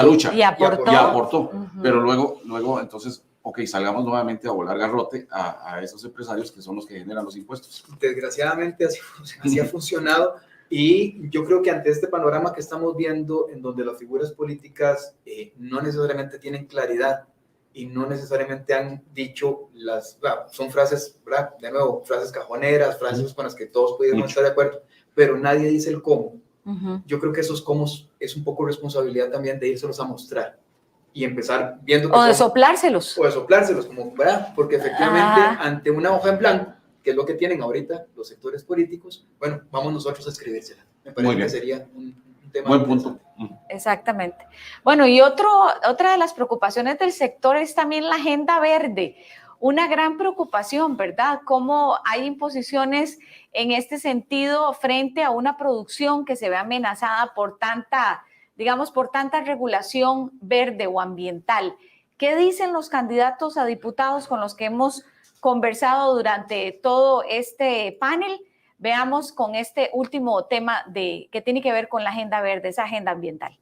lucha. Y aportó. Pero luego, entonces, ok, salgamos nuevamente a volar garrote a esos empresarios que son los que generan los impuestos. Desgraciadamente así ha funcionado, y yo creo que ante este panorama que estamos viendo, en donde las figuras políticas no necesariamente tienen claridad y no necesariamente han dicho son frases, ¿verdad? De nuevo, frases cajoneras, frases con las que todos podríamos estar de acuerdo, pero nadie dice el cómo. Yo creo que esos cómo es un poco responsabilidad también de irselos a mostrar y empezar viendo que o de soplárselos, como, ¿verdad? Porque efectivamente ante una hoja en blanco, que es lo que tienen ahorita los sectores políticos, bueno, vamos nosotros a escribírsela. Me parece que sería un tema. Buen punto. Exactamente. Bueno, y otra de las preocupaciones del sector es también la agenda verde. Una gran preocupación, ¿verdad? Cómo hay imposiciones en este sentido frente a una producción que se ve amenazada por tanta regulación verde o ambiental. ¿Qué dicen los candidatos a diputados con los que hemos conversado durante todo este panel? Veamos con este último tema que tiene que ver con la agenda verde, esa agenda ambiental.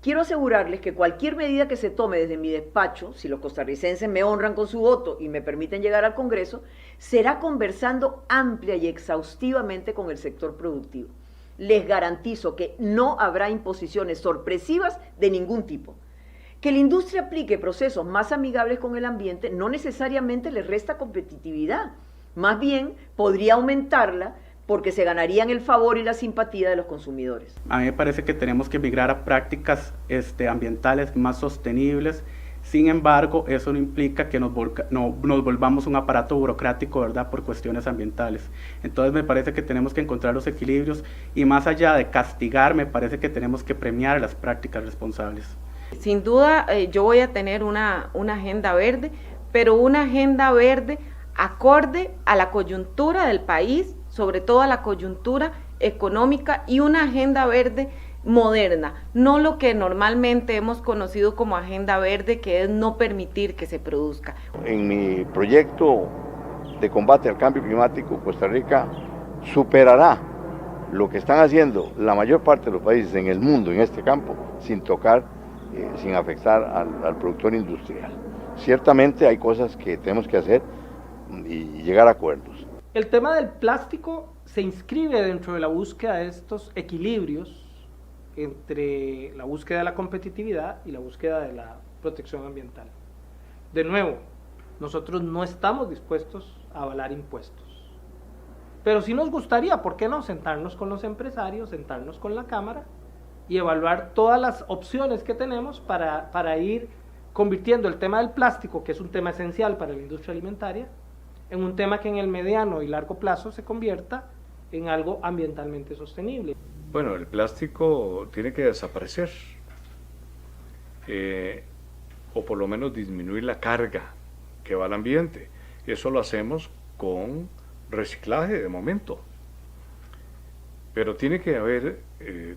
Quiero asegurarles que cualquier medida que se tome desde mi despacho, si los costarricenses me honran con su voto y me permiten llegar al Congreso, será conversando amplia y exhaustivamente con el sector productivo. Les garantizo que no habrá imposiciones sorpresivas de ningún tipo. Que la industria aplique procesos más amigables con el ambiente no necesariamente les resta competitividad, más bien podría aumentarla porque se ganarían el favor y la simpatía de los consumidores. A mí me parece que tenemos que migrar a prácticas ambientales más sostenibles. Sin embargo, eso no implica que nos volvamos un aparato burocrático, ¿verdad?, por cuestiones ambientales. Entonces me parece que tenemos que encontrar los equilibrios y, más allá de castigar, me parece que tenemos que premiar las prácticas responsables. Sin duda, yo voy a tener una agenda verde, pero una agenda verde acorde a la coyuntura del país, sobre todo a la coyuntura económica, y una agenda verde moderna, no lo que normalmente hemos conocido como agenda verde, que es no permitir que se produzca. En mi proyecto de combate al cambio climático, Costa Rica superará lo que están haciendo la mayor parte de los países en el mundo en este campo, sin tocar, sin afectar al productor industrial. Ciertamente hay cosas que tenemos que hacer y llegar a acuerdos. El tema del plástico se inscribe dentro de la búsqueda de estos equilibrios entre la búsqueda de la competitividad y la búsqueda de la protección ambiental. De nuevo, nosotros no estamos dispuestos a avalar impuestos, pero sí nos gustaría, ¿por qué no?, sentarnos con los empresarios, sentarnos con la Cámara y evaluar todas las opciones que tenemos para ir convirtiendo el tema del plástico, que es un tema esencial para la industria alimentaria, en un tema que en el mediano y largo plazo se convierta en algo ambientalmente sostenible. Bueno, el plástico tiene que desaparecer, o por lo menos disminuir la carga que va al ambiente. Eso lo hacemos con reciclaje de momento. Pero tiene que haber,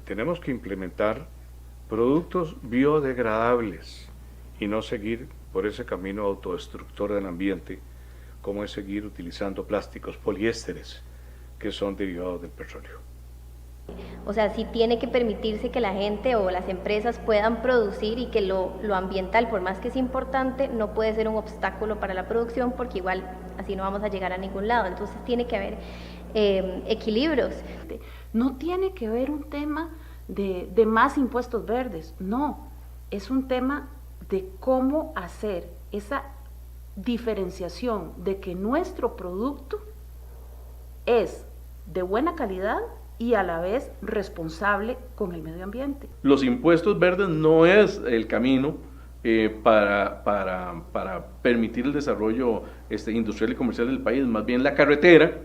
tenemos que implementar productos biodegradables y no seguir por ese camino autodestructor del ambiente, como es seguir utilizando plásticos, poliésteres, que son derivados del petróleo. O sea, sí tiene que permitirse que la gente o las empresas puedan producir, y que lo ambiental, por más que es importante, no puede ser un obstáculo para la producción, porque igual así no vamos a llegar a ningún lado. Entonces tiene que haber equilibrios. No tiene que haber un tema de más impuestos verdes, no, es un tema de cómo hacer esa diferenciación de que nuestro producto es de buena calidad y a la vez responsable con el medio ambiente. Los impuestos verdes no es el camino para permitir el desarrollo industrial y comercial del país, más bien la carretera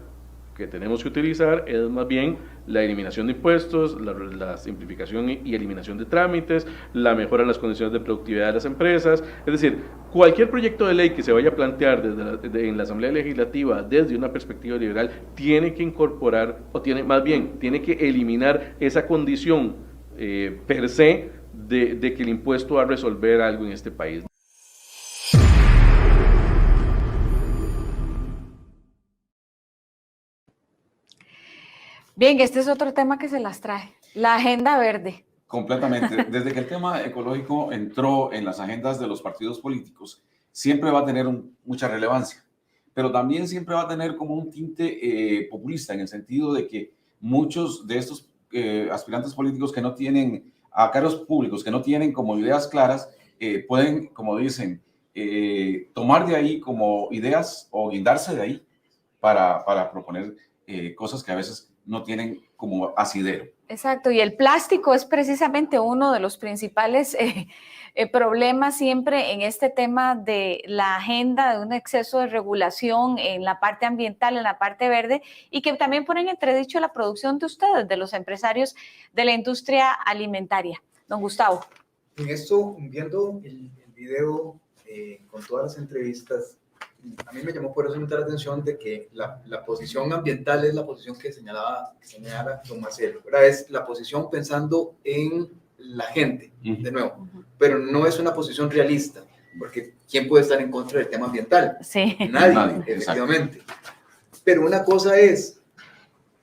que tenemos que utilizar es más bien la eliminación de impuestos, la simplificación y eliminación de trámites, la mejora en las condiciones de productividad de las empresas. Es decir, cualquier proyecto de ley que se vaya a plantear en la Asamblea Legislativa desde una perspectiva liberal tiene que incorporar, o tiene que eliminar esa condición per se de que el impuesto va a resolver algo en este país. Bien, este es otro tema que se las trae, la agenda verde. Completamente. Desde que el tema ecológico entró en las agendas de los partidos políticos, siempre va a tener mucha relevancia, pero también siempre va a tener como un tinte populista, en el sentido de que muchos de estos aspirantes políticos que no tienen, a cargos públicos, que no tienen como ideas claras, pueden, como dicen, tomar de ahí como ideas o guindarse de ahí para proponer cosas que a veces no tienen como asidero. Exacto, y el plástico es precisamente uno de los principales problemas siempre en este tema de la agenda de un exceso de regulación en la parte ambiental, en la parte verde, y que también ponen en entredicho la producción de ustedes, de los empresarios de la industria alimentaria. Don Gustavo. En esto, viendo el video con todas las entrevistas, a mí me llamó poderosamente la atención de que la posición ambiental es la posición que señala don Marcelo, ¿verdad? Es la posición pensando en la gente, de nuevo, pero no es una posición realista, porque ¿quién puede estar en contra del tema ambiental? Sí. Nadie, efectivamente. Pero una cosa es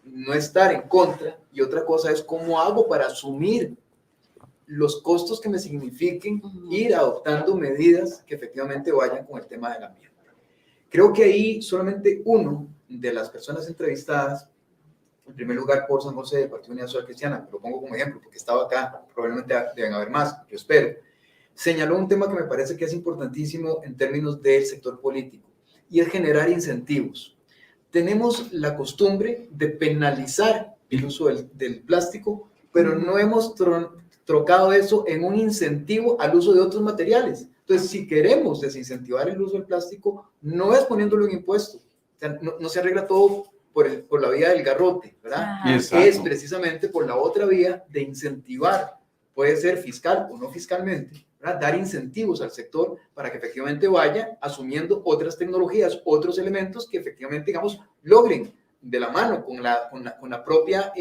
no estar en contra y otra cosa es cómo hago para asumir los costos que me signifiquen ir adoptando medidas que efectivamente vayan con el tema del ambiente. Creo que ahí solamente uno de las personas entrevistadas, en primer lugar por San José del Partido Unidad Social Cristiana, lo pongo como ejemplo porque estaba acá, probablemente deben haber más, yo espero, señaló un tema que me parece que es importantísimo en términos del sector político, y es generar incentivos. Tenemos la costumbre de penalizar el uso del plástico, pero no hemos trocado eso en un incentivo al uso de otros materiales. Entonces, si queremos desincentivar el uso del plástico, no es poniéndolo en impuesto. O sea, no se arregla todo por la vía del garrote, ¿verdad? Es precisamente por la otra vía de incentivar, puede ser fiscal o no fiscalmente, ¿verdad? Dar incentivos al sector para que efectivamente vaya asumiendo otras tecnologías, otros elementos que efectivamente, digamos, logren de la mano con la propia,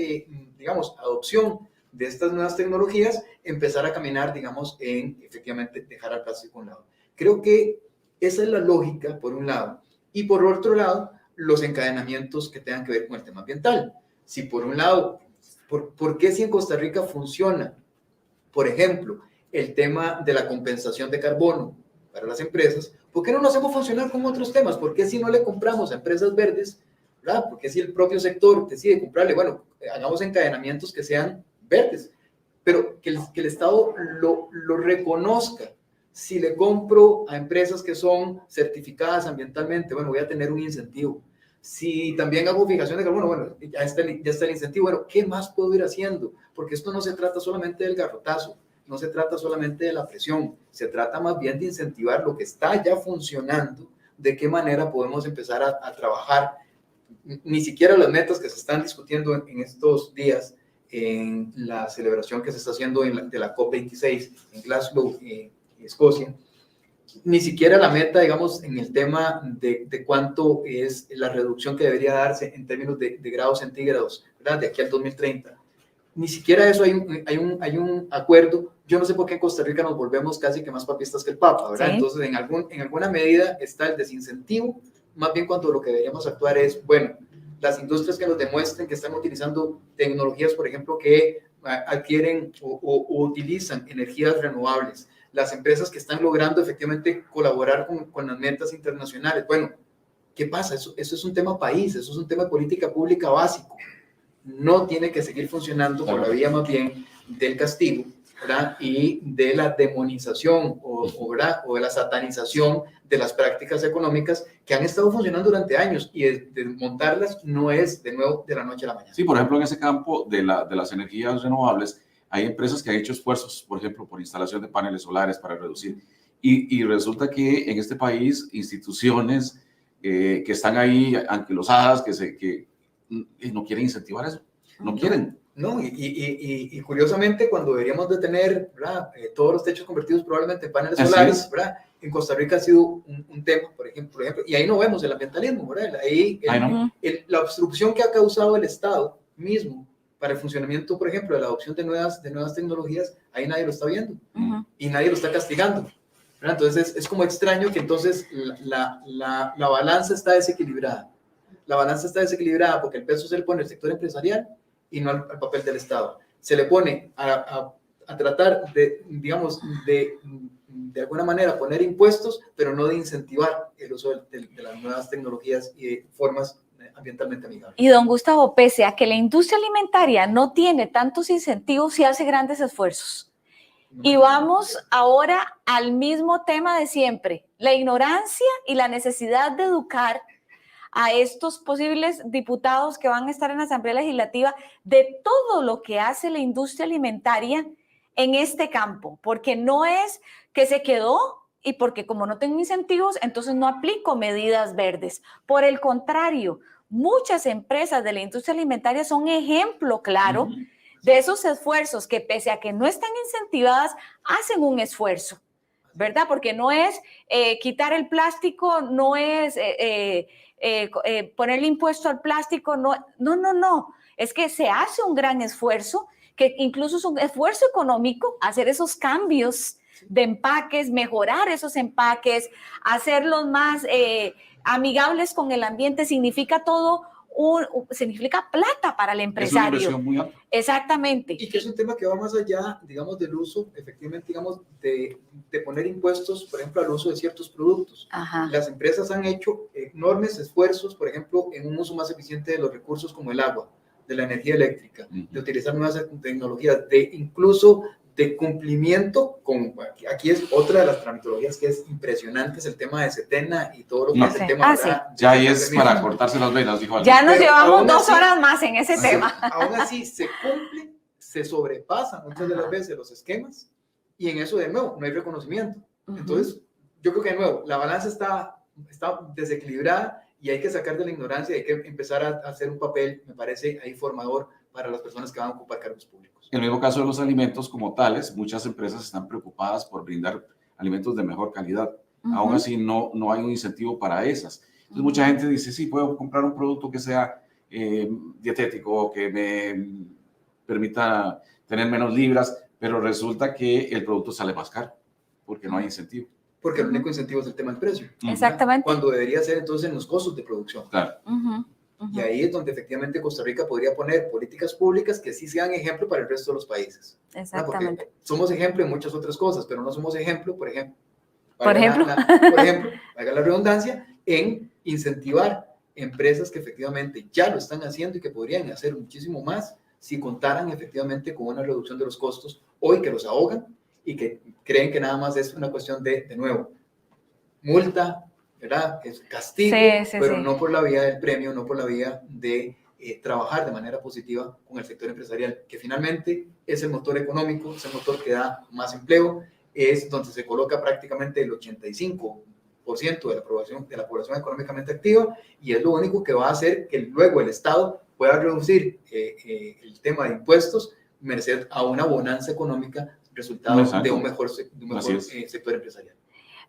digamos, adopción de estas nuevas tecnologías, empezar a caminar, digamos, en efectivamente dejar al plástico a un lado. Creo que esa es la lógica, por un lado, y por otro lado, los encadenamientos que tengan que ver con el tema ambiental. Si por un lado, ¿por qué si en Costa Rica funciona, por ejemplo, el tema de la compensación de carbono para las empresas, ¿por qué no lo hacemos funcionar con otros temas? ¿Por qué si no le compramos a empresas verdes, ¿verdad? ¿Por qué si el propio sector decide comprarle? Bueno, hagamos encadenamientos que sean verdes, pero que el Estado lo reconozca. Si le compro a empresas que son certificadas ambientalmente, bueno, voy a tener un incentivo. Si también hago fijación de carbono, bueno, ya está el incentivo. Bueno, ¿qué más puedo ir haciendo? Porque esto no se trata solamente del garrotazo, no se trata solamente de la presión, se trata más bien de incentivar lo que está ya funcionando, de qué manera podemos empezar a trabajar. Ni siquiera las metas que se están discutiendo en estos días, en la celebración que se está haciendo de la COP26 en Glasgow, Escocia, ni siquiera la meta, digamos, en el tema de cuánto es la reducción que debería darse en términos de grados centígrados, ¿verdad? De aquí al 2030. Ni siquiera eso hay un acuerdo. Yo no sé por qué en Costa Rica nos volvemos casi que más papistas que el Papa, ¿verdad? ¿Sí? Entonces, en alguna medida está el desincentivo, más bien cuando lo que deberíamos actuar es, bueno, las industrias que nos demuestren que están utilizando tecnologías, por ejemplo, que adquieren o utilizan energías renovables, las empresas que están logrando efectivamente colaborar con las metas internacionales. Bueno, ¿qué pasa? Eso es un tema país, eso es un tema de política pública básico. No tiene que seguir funcionando por la vía más bien del castigo, ¿verdad? Y de la demonización o de la satanización de las prácticas económicas que han estado funcionando durante años, y desmontarlas no es de nuevo de la noche a la mañana. Sí, por ejemplo, en ese campo de las energías renovables, hay empresas que han hecho esfuerzos, por ejemplo, por instalación de paneles solares para reducir, y resulta que en este país instituciones que están ahí anquilosadas, que no quieren incentivar eso, no quieren. No, y curiosamente, cuando deberíamos de tener, ¿verdad? Todos los techos convertidos probablemente en paneles solares, ¿verdad? En Costa Rica ha sido un tema, por ejemplo, y ahí no vemos el ambientalismo, ¿verdad? Ahí la obstrucción que ha causado el Estado mismo para el funcionamiento, por ejemplo, de la adopción de nuevas tecnologías, ahí nadie lo está viendo y nadie lo está castigando, ¿verdad? Entonces es como extraño que entonces la balanza está desequilibrada. La balanza está desequilibrada porque el peso se le pone al sector empresarial y no al papel del Estado. Se le pone a tratar de, digamos, de alguna manera poner impuestos, pero no de incentivar el uso de las nuevas tecnologías y de formas ambientalmente amigables. Y don Gustavo, pese a que la industria alimentaria no tiene tantos incentivos, sí hace grandes esfuerzos. Y vamos ahora al mismo tema de siempre, la ignorancia y la necesidad de educar a estos posibles diputados que van a estar en la Asamblea Legislativa de todo lo que hace la industria alimentaria en este campo, porque no es que se quedó y porque como no tengo incentivos, entonces no aplico medidas verdes. Por el contrario, muchas empresas de la industria alimentaria son ejemplo claro de esos esfuerzos que pese a que no están incentivadas, hacen un esfuerzo, ¿verdad? Porque no es quitar el plástico, no es ponerle impuesto al plástico, no. Es que se hace un gran esfuerzo, que incluso es un esfuerzo económico, hacer esos cambios de empaques, mejorar esos empaques, hacerlos más amigables con el ambiente, significa todo, significa plata para el empresario. Es una inversión muy alta. Exactamente. Y que es un tema que va más allá, digamos, del uso, efectivamente, digamos, de poner impuestos, por ejemplo, al uso de ciertos productos. Ajá. Las empresas han hecho enormes esfuerzos, por ejemplo, en un uso más eficiente de los recursos como el agua, de la energía eléctrica, de utilizar nuevas tecnologías, de incluso de cumplimiento con, aquí es otra de las tramitologías que es impresionante, es el tema de Setena y todo lo que es el tema. Ya ahí es para cortarse las venas, dijo alguien. Ya nos llevamos 2 así, horas más en ese tema. Aún así se cumple, se sobrepasan muchas de las veces los esquemas y en eso de nuevo no hay reconocimiento. Entonces yo creo que de nuevo la balanza está desequilibrada y hay que sacar de la ignorancia, hay que empezar a hacer un papel, me parece, ahí formador para las personas que van a ocupar cargos públicos. En el mismo caso de los alimentos como tales, muchas empresas están preocupadas por brindar alimentos de mejor calidad. Aún así, no hay un incentivo para esas. Entonces, mucha gente dice, sí, puedo comprar un producto que sea dietético, que me permita tener menos libras, pero resulta que el producto sale más caro, porque no hay incentivo. Porque el único incentivo es el tema del precio. Exactamente. Cuando debería ser entonces en los costos de producción. Claro. Y ahí es donde efectivamente Costa Rica podría poner políticas públicas que sí sean ejemplo para el resto de los países. Exactamente. Porque somos ejemplo en muchas otras cosas, pero no somos ejemplo, por ejemplo, haga la redundancia, en incentivar empresas que efectivamente ya lo están haciendo y que podrían hacer muchísimo más si contaran efectivamente con una reducción de los costos hoy que los ahogan y que creen que nada más es una cuestión de nuevo, multa, ¿verdad? Es castigo, pero no por la vía del premio, no por la vía de trabajar de manera positiva con el sector empresarial, que finalmente es el motor económico, es el motor que da más empleo, es donde se coloca prácticamente el 85% de la población económicamente activa y es lo único que va a hacer que luego el Estado pueda reducir el tema de impuestos merced a una bonanza económica resultado de un mejor sector empresarial.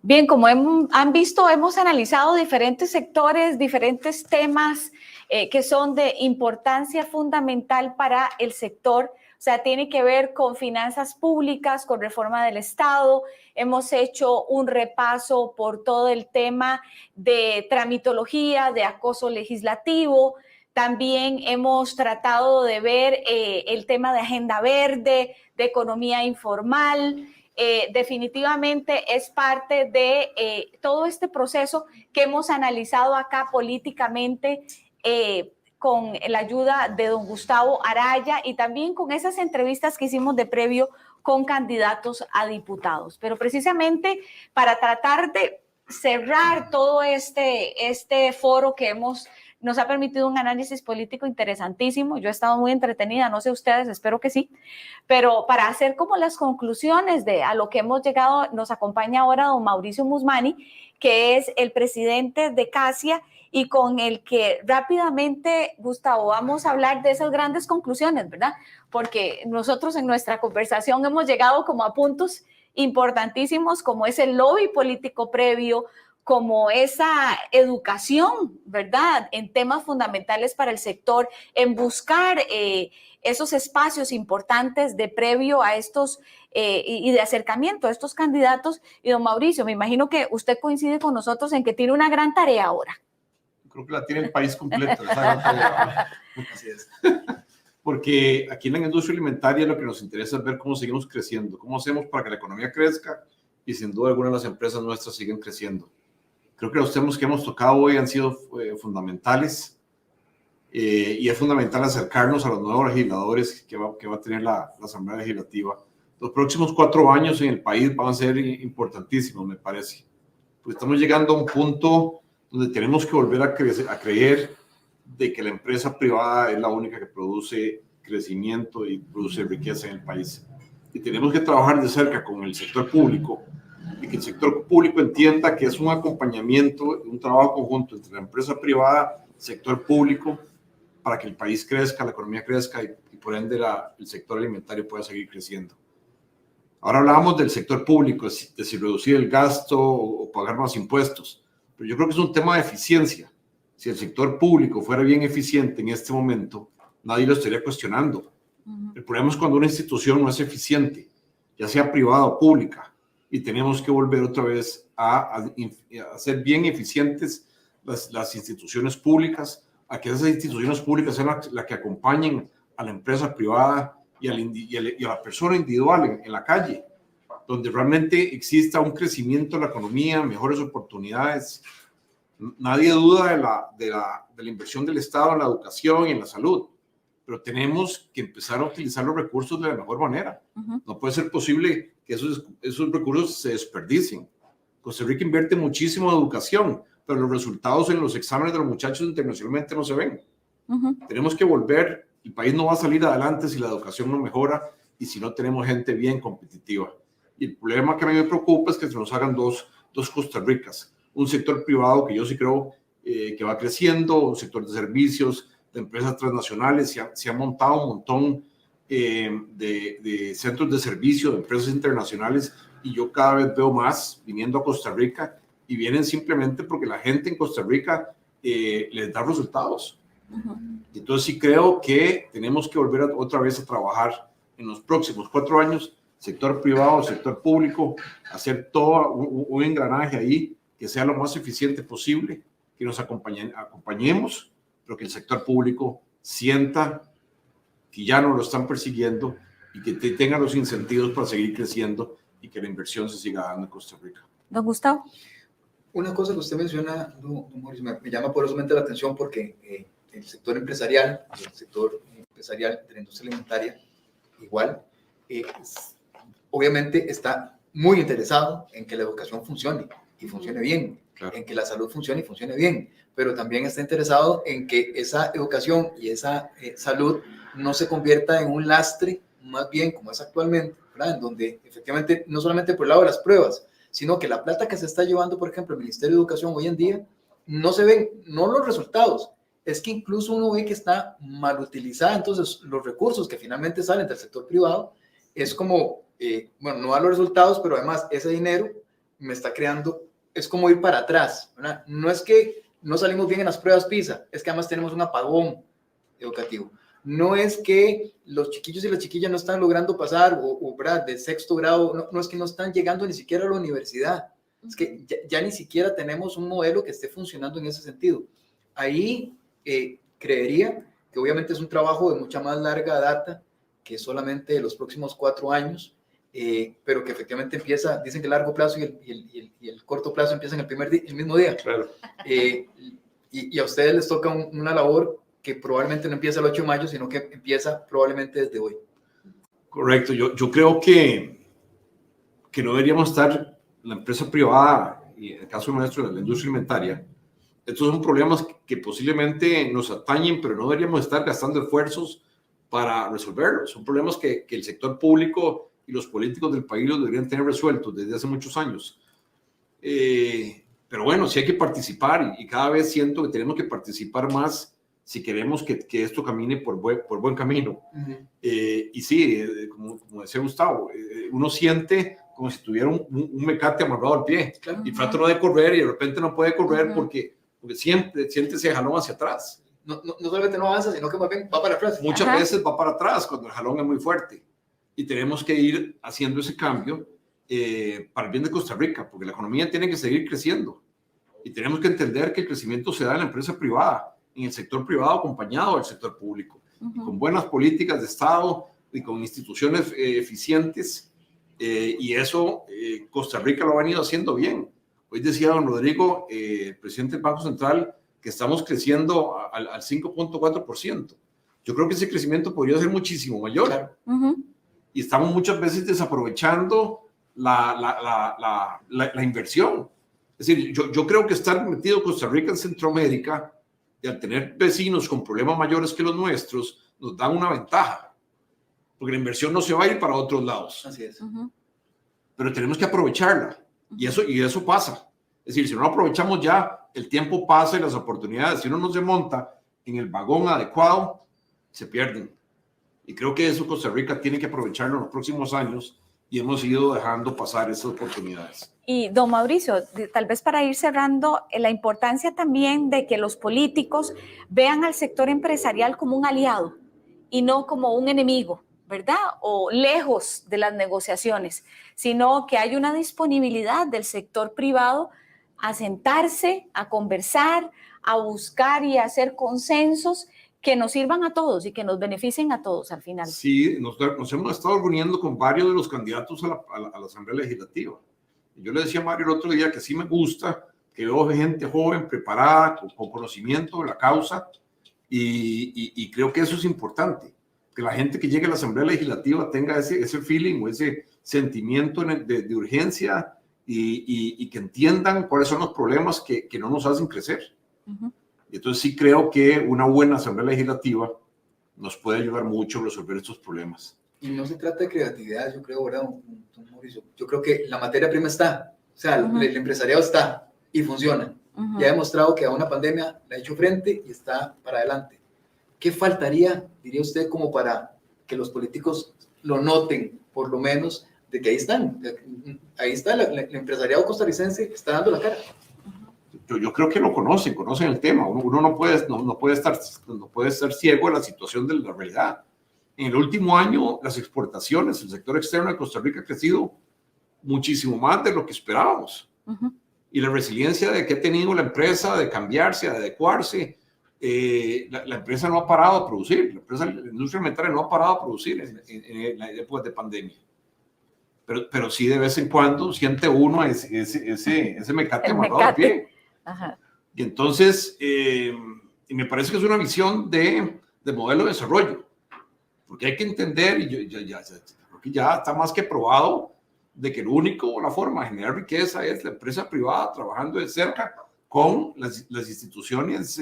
Bien, como han visto, hemos analizado diferentes sectores, diferentes temas que son de importancia fundamental para el sector. O sea, tiene que ver con finanzas públicas, con reforma del Estado. Hemos hecho un repaso por todo el tema de tramitología, de acoso legislativo. También hemos tratado de ver el tema de agenda verde, de economía informal. Definitivamente es parte de todo este proceso que hemos analizado acá políticamente con la ayuda de don Gustavo Araya y también con esas entrevistas que hicimos de previo con candidatos a diputados. Pero precisamente para tratar de cerrar todo este foro que nos ha permitido un análisis político interesantísimo. Yo he estado muy entretenida, no sé ustedes, espero que sí, pero para hacer como las conclusiones de a lo que hemos llegado, nos acompaña ahora don Mauricio Musmani, que es el presidente de CASIA y con el que rápidamente, Gustavo, vamos a hablar de esas grandes conclusiones, ¿verdad? Porque nosotros en nuestra conversación hemos llegado como a puntos importantísimos como es el lobby político previo, como esa educación, ¿verdad?, en temas fundamentales para el sector, en buscar esos espacios importantes de previo a estos y de acercamiento a estos candidatos. Y don Mauricio, me imagino que usted coincide con nosotros en que tiene una gran tarea ahora. Creo que la tiene el país completo, esa gran tarea. Así es. Porque aquí en la industria alimentaria lo que nos interesa es ver cómo seguimos creciendo, cómo hacemos para que la economía crezca y sin duda alguna las empresas nuestras siguen creciendo. Creo que los temas que hemos tocado hoy han sido fundamentales y es fundamental acercarnos a los nuevos legisladores que va a tener la Asamblea Legislativa. Los próximos 4 años en el país van a ser importantísimos, me parece. Porque estamos llegando a un punto donde tenemos que volver a creer de que la empresa privada es la única que produce crecimiento y produce riqueza en el país. Y tenemos que trabajar de cerca con el sector público y que el sector público entienda que es un acompañamiento, un trabajo conjunto entre la empresa privada, el sector público, para que el país crezca, la economía crezca y por ende el sector alimentario pueda seguir creciendo. Ahora hablábamos del sector público, de si reducir el gasto o pagar más impuestos, pero yo creo que es un tema de eficiencia. Si el sector público fuera bien eficiente en este momento, nadie lo estaría cuestionando. El problema es cuando una institución no es eficiente, ya sea privada o pública, y tenemos que volver otra vez a hacer bien eficientes las instituciones públicas, a que esas instituciones públicas sean las que acompañen a la empresa privada y a la persona individual en la calle, donde realmente exista un crecimiento de la economía, mejores oportunidades. Nadie duda de la inversión del Estado en la educación y en la salud, pero tenemos que empezar a utilizar los recursos de la mejor manera. No puede ser posible que esos recursos se desperdicien. Costa Rica invierte muchísimo en educación, pero los resultados en los exámenes de los muchachos internacionalmente no se ven. Tenemos que volver, el país no va a salir adelante si la educación no mejora y si no tenemos gente bien competitiva. Y el problema que a mí me preocupa es que se nos hagan dos Costa Ricas. Un sector privado que yo sí creo que va creciendo, un sector de servicios, de empresas transnacionales, se ha montado un montón de centros de servicio, de empresas internacionales, y yo cada vez veo más viniendo a Costa Rica y vienen simplemente porque la gente en Costa Rica les da resultados. Entonces sí creo que tenemos que volver otra vez a trabajar en los próximos 4 años, sector privado, sector público, hacer todo un engranaje ahí que sea lo más eficiente posible, que nos acompañemos, pero que el sector público sienta que ya no lo están persiguiendo y que tenga los incentivos para seguir creciendo y que la inversión se siga dando en Costa Rica. Don Gustavo. Una cosa que usted menciona, don Mauricio, me llama poderosamente la atención porque el sector empresarial de la industria alimentaria, igual, obviamente está muy interesado en que la educación funcione y funcione bien, claro, en que la salud funcione y funcione bien, pero también está interesado en que esa educación y esa salud no se convierta en un lastre, más bien como es actualmente, ¿verdad? En donde efectivamente no solamente por el lado de las pruebas, sino que la plata que se está llevando, por ejemplo, el Ministerio de Educación hoy en día, no se ven, no los resultados, es que incluso uno ve que está mal utilizada. Entonces los recursos que finalmente salen del sector privado es como, bueno, no da los resultados, pero además ese dinero me está creando, es como ir para atrás, ¿verdad? No es que no salimos bien en las pruebas PISA, es que además tenemos un apagón educativo. No es que los chiquillos y las chiquillas no están logrando pasar ¿verdad? De 6º grado, no es que no están llegando ni siquiera a la universidad, es que ya ni siquiera tenemos un modelo que esté funcionando en ese sentido. Ahí creería que obviamente es un trabajo de mucha más larga data que solamente los próximos 4 años, pero que efectivamente empieza, dicen que el largo plazo y el corto plazo empiezan el mismo día. Claro. Y a ustedes les toca una labor que probablemente no empieza el 8 de mayo, sino que empieza probablemente desde hoy. Correcto. Yo creo que no deberíamos estar, la empresa privada, y en el caso nuestro de la industria alimentaria, estos son problemas que posiblemente nos atañen, pero no deberíamos estar gastando esfuerzos para resolverlos. Son problemas que el sector público y los políticos del país los deberían tener resueltos desde hace muchos años. pero bueno, sí hay que participar y cada vez siento que tenemos que participar más si queremos que esto camine por buen camino. Y sí, como decía Gustavo, uno siente como si tuviera un mecate amarrado al pie y trata uno de correr y de repente no puede correr porque siempre siente ese jalón hacia atrás. No solamente no avanza, sino que más bien va para atrás. Muchas veces va para atrás cuando el jalón es muy fuerte y tenemos que ir haciendo ese cambio para el bien de Costa Rica, porque la economía tiene que seguir creciendo y tenemos que entender que el crecimiento se da en la empresa privada, en el sector privado acompañado del sector público, con buenas políticas de Estado y con instituciones eficientes, y eso Costa Rica lo ha venido haciendo bien. Hoy decía don Rodrigo, presidente del Banco Central, que estamos creciendo al 5.4%. Yo creo que ese crecimiento podría ser muchísimo mayor. Y estamos muchas veces desaprovechando la inversión. Es decir, yo creo que estar metido Costa Rica en Centroamérica y al tener vecinos con problemas mayores que los nuestros, nos dan una ventaja, porque la inversión no se va a ir para otros lados. Así es. Pero tenemos que aprovecharla, y eso pasa. Es decir, si no aprovechamos ya, el tiempo pasa y las oportunidades, si uno no se monta en el vagón adecuado, se pierden. Y creo que eso Costa Rica tiene que aprovecharlo en los próximos años, y hemos ido dejando pasar esas oportunidades. Y don Mauricio, tal vez para ir cerrando, la importancia también de que los políticos vean al sector empresarial como un aliado y no como un enemigo, ¿verdad? O lejos de las negociaciones, sino que hay una disponibilidad del sector privado a sentarse, a conversar, a buscar y a hacer consensos que nos sirvan a todos y que nos beneficien a todos al final. Sí, nos hemos estado reuniendo con varios de los candidatos a la Asamblea Legislativa. Yo le decía a Mario el otro día que sí me gusta que veo gente joven, preparada, con conocimiento de la causa, y creo que eso es importante, que la gente que llegue a la Asamblea Legislativa tenga ese feeling o ese sentimiento de urgencia y que entiendan cuáles son los problemas que no nos hacen crecer. Y entonces sí creo que una buena Asamblea Legislativa nos puede ayudar mucho a resolver estos problemas. Y no se trata de creatividad, yo creo, ¿verdad, don Mauricio? Yo creo que la materia prima está, o sea, el empresariado está y funciona. Ya ha demostrado que a una pandemia le ha hecho frente y está para adelante. ¿Qué faltaría, diría usted, como para que los políticos lo noten, por lo menos, de que ahí están? Ahí está el empresariado costarricense, está dando la cara. Yo creo que lo conocen el tema. Uno no puede estar ciego a la situación de la realidad. En el último año, las exportaciones, el sector externo de Costa Rica ha crecido muchísimo más de lo que esperábamos. Y la resiliencia que ha tenido la empresa de cambiarse, de adecuarse, la empresa no ha parado de producir. La industria alimentaria no ha parado de producir en la época de pandemia. Pero sí, de vez en cuando siente uno ese mecate amarrado al pie. Y entonces, y me parece que es una visión de modelo de desarrollo. Porque hay que entender, y creo que ya está más que probado, de que la forma de generar riqueza es la empresa privada trabajando de cerca con las instituciones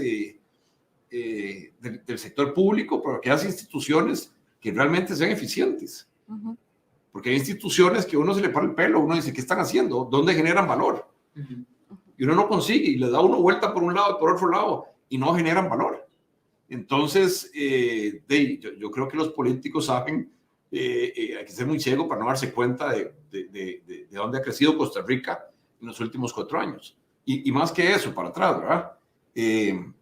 del sector público, pero aquellas instituciones que realmente sean eficientes. Porque hay instituciones que uno se le para el pelo, uno dice, ¿qué están haciendo? ¿Dónde generan valor? Y uno no consigue, y le da uno vuelta por un lado y por otro lado, y no generan valor. Entonces, yo creo que los políticos saben, hay que ser muy ciego para no darse cuenta de dónde ha crecido Costa Rica en los últimos 4 años. Y más que eso, para atrás, ¿verdad?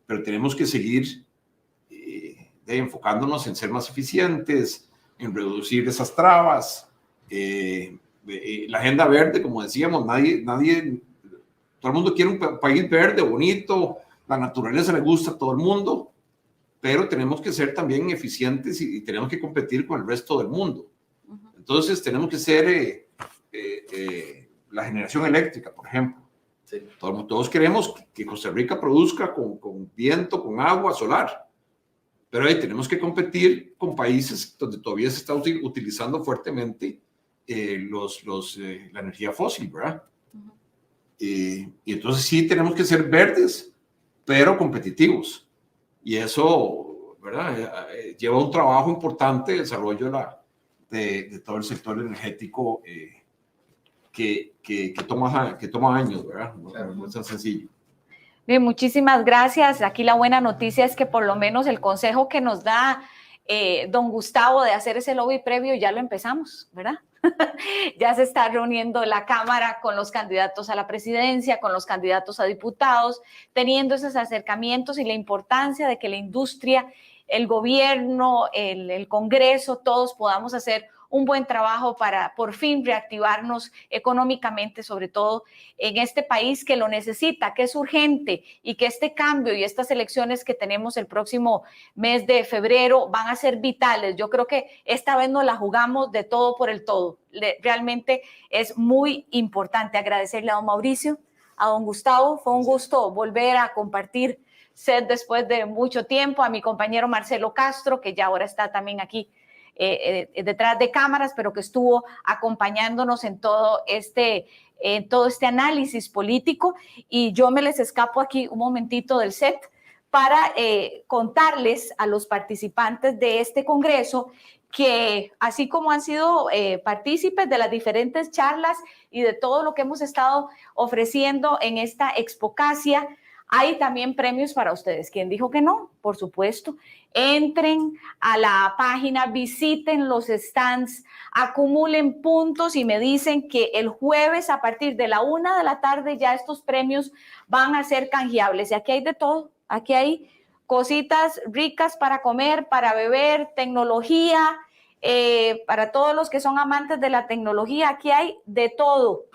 Pero tenemos que seguir enfocándonos en ser más eficientes, en reducir esas trabas. La agenda verde, como decíamos, todo el mundo quiere un país verde, bonito, la naturaleza le gusta a todo el mundo, pero tenemos que ser también eficientes y tenemos que competir con el resto del mundo. Entonces tenemos que ser la generación eléctrica, por ejemplo. Sí. Todos queremos que Costa Rica produzca con viento, con agua, solar, pero ahí tenemos que competir con países donde todavía se está utilizando fuertemente la energía fósil, ¿verdad? Y entonces sí tenemos que ser verdes, pero competitivos. Y eso, ¿verdad? Lleva un trabajo importante de desarrollo de todo el sector energético que toma años, ¿verdad? No es tan sencillo. Bien, muchísimas gracias. Aquí la buena noticia es que por lo menos el consejo que nos da don Gustavo de hacer ese lobby previo ya lo empezamos, ¿verdad? Ya se está reuniendo la Cámara con los candidatos a la presidencia, con los candidatos a diputados, teniendo esos acercamientos y la importancia de que la industria, el gobierno, el Congreso, todos podamos hacer un buen trabajo para por fin reactivarnos económicamente, sobre todo en este país que lo necesita, que es urgente y que este cambio y estas elecciones que tenemos el próximo mes de febrero van a ser vitales. Yo creo que esta vez nos la jugamos de todo por el todo. Realmente es muy importante agradecerle a don Mauricio, a don Gustavo. Fue un gusto volver a compartir set después de mucho tiempo, a mi compañero Marcelo Castro, que ya ahora está también aquí detrás de cámaras, pero que estuvo acompañándonos en todo este análisis político. Y yo me les escapo aquí un momentito del set para contarles a los participantes de este congreso que así como han sido partícipes de las diferentes charlas y de todo lo que hemos estado ofreciendo en esta Expocacia, hay también premios para ustedes. ¿Quién dijo que no? Por supuesto. Entren a la página, visiten los stands, acumulen puntos y me dicen que el jueves a partir de la 1 de la tarde ya estos premios van a ser canjeables. Y aquí hay de todo. Aquí hay cositas ricas para comer, para beber, tecnología, para todos los que son amantes de la tecnología. Aquí hay de todo.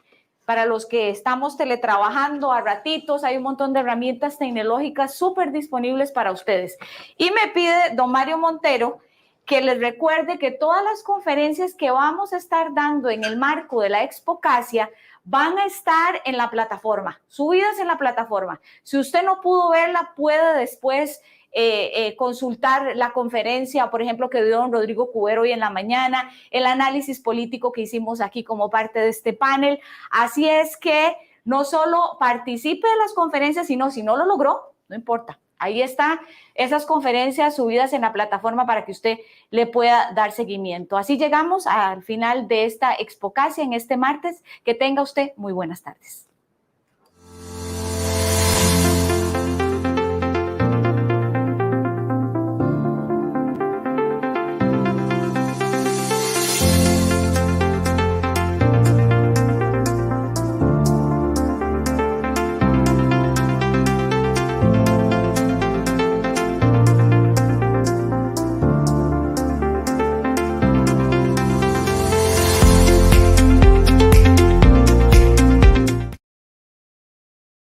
Para los que estamos teletrabajando a ratitos, hay un montón de herramientas tecnológicas súper disponibles para ustedes. Y me pide don Mario Montero que les recuerde que todas las conferencias que vamos a estar dando en el marco de la Expocacia van a estar en la plataforma, subidas en la plataforma. Si usted no pudo verla, puede después consultar la conferencia, por ejemplo, que dio don Rodrigo Cubero hoy en la mañana, el análisis político que hicimos aquí como parte de este panel. Así es que no solo participe de las conferencias, sino si no lo logró, no importa. Ahí están esas conferencias subidas en la plataforma para que usted le pueda dar seguimiento. Así llegamos al final de esta Expocacia en este martes. Que tenga usted muy buenas tardes.